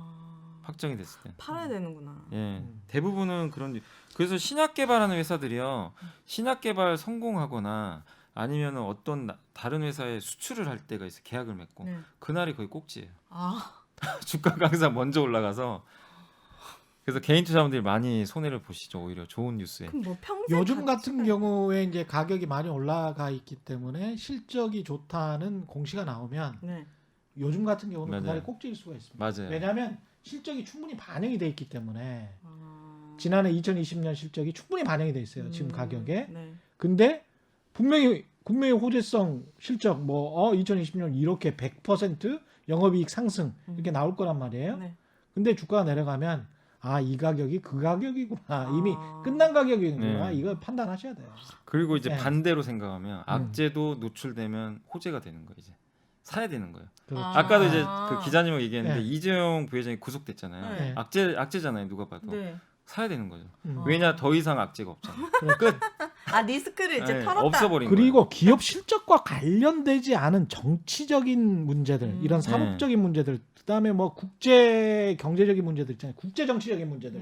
확정이 됐을 때. 팔아야 되는구나. 예. 대부분은 그런 그래서 신약 개발하는 회사들이요. 신약 개발 성공하거나 아니면은 어떤 다른 회사에 수출을 할 때가 있어. 계약을 맺고. 네. 그날이 거의 꼭지예요. 아, 주가가 항상 먼저 올라가서 그래서 개인 투자자분들이 많이 손해를 보시죠. 오히려 좋은 뉴스에. 그럼 뭐 평생 요즘 같이 같은 경우에 이제 가격이 많이 올라가 있기 때문에 실적이 좋다는 공시가 나오면 네. 요즘 같은 경우는 맞아요. 그날이 꼭지일 수가 있습니다. 맞아요. 왜냐하면 실적이 충분히 반영이 돼 있기 때문에 아. 지난해 2020년 실적이 충분히 반영이 돼 있어요. 지금 가격에. 네. 근데 분명히 호재성 실적 2020년 이렇게 100% 영업이익 상승 이렇게 나올 거란 말이에요. 네. 근데 주가가 내려가면 이 가격이 그 가격이구나. 이미 아. 끝난 가격이구나. 네. 이걸 판단하셔야 돼요. 그리고 이제 네. 반대로 생각하면 악재도 노출되면 호재가 되는 거예요. 이제 사야 되는 거예요. 그렇죠. 아까도 이제 그 기자님하고 얘기했는데 네. 이재용 부회장이 구속됐잖아요. 네. 악재잖아요. 누가 봐도 네. 사야 되는 거죠. 음. 왜냐 더 이상 악재가 없잖아요. 끝. 리스크를 이제 네, 털었다. 없어버린 거예요. 그리고 기업 실적과 관련되지 않은 정치적인 문제들, 이런 사법적인 문제들, 그다음에 뭐 국제 경제적인 문제들 있잖아요. 국제 정치적인 문제들.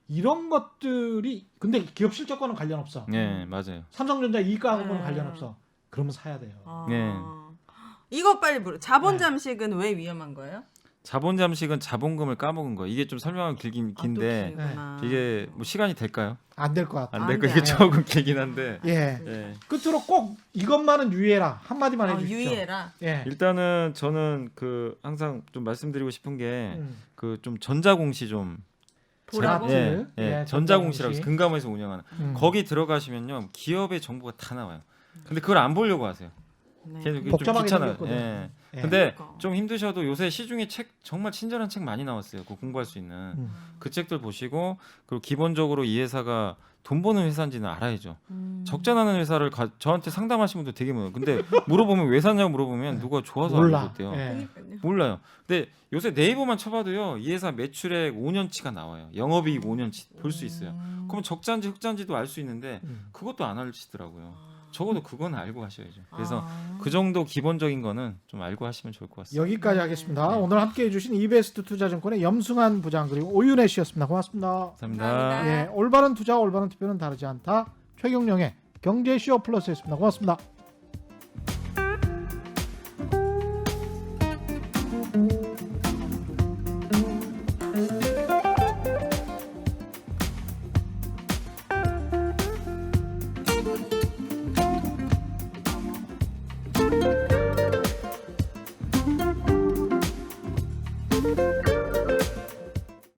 이런 것들이 근데 기업 실적과는 관련 없어. 네, 맞아요. 삼성전자 이익과는 네. 관련 없어. 그러면 사야 돼요. 네. 이거 빨리 물어. 자본 네. 잠식은 왜 위험한 거예요? 자본 잠식은 자본금을 까먹은 거. 이게 좀 설명하기 긴데 이게 뭐 시간이 될까요? 안 될 것 같아. 안 안 될 거 돼. 이게 조금 길긴 한데. 예. 예. 끝으로 꼭 이것만은 유의해라. 한마디만 해주십시오. 유의해라. 예. 일단은 저는 그 항상 좀 말씀드리고 싶은 게 그 음. 좀 전자공시 좀 보라고? 제라트. 예, 예, 전자공시라고 전자공시. 해서 금감원에서 운영하는 거기 들어가시면요 기업의 정보가 다 나와요. 근데 그걸 안 보려고 하세요. 네. 걔는 그게 복잡하게 좀 귀찮아요. 생겼거든. 예. 예. 근데 그러니까. 좀 힘드셔도 요새 시중에 책 정말 친절한 책 많이 나왔어요. 그 공부할 수 있는 음. 그 책들 보시고 그리고 기본적으로 이 회사가 돈 버는 회사인지는 알아야죠. 적자 나는 회사를 저한테 상담하신 분도 되게 많아요. 근데 물어보면 왜 샀냐고 물어보면 누가 좋아서 몰라. 알려줬대요. 예. 그러니까요. 몰라요. 근데 요새 네이버만 쳐봐도요. 이 회사 매출액 5년치가 나와요. 영업이익 5년치 볼 수 있어요. 그럼 적자인지 흑자인지도 알 수 있는데 그것도 안 알려주시더라고요. 적어도 그건 알고 하셔야죠. 그래서 그 정도 기본적인 거는 좀 알고 하시면 좋을 것 같습니다. 여기까지 하겠습니다. 오늘 함께해 주신 이베스트 투자증권의 염승환 부장 그리고 오윤혜 씨였습니다. 고맙습니다. 감사합니다. 감사합니다. 예, 올바른 투자와 올바른 투표는 다르지 않다. 최경영의 경제쇼 플러스였습니다. 고맙습니다.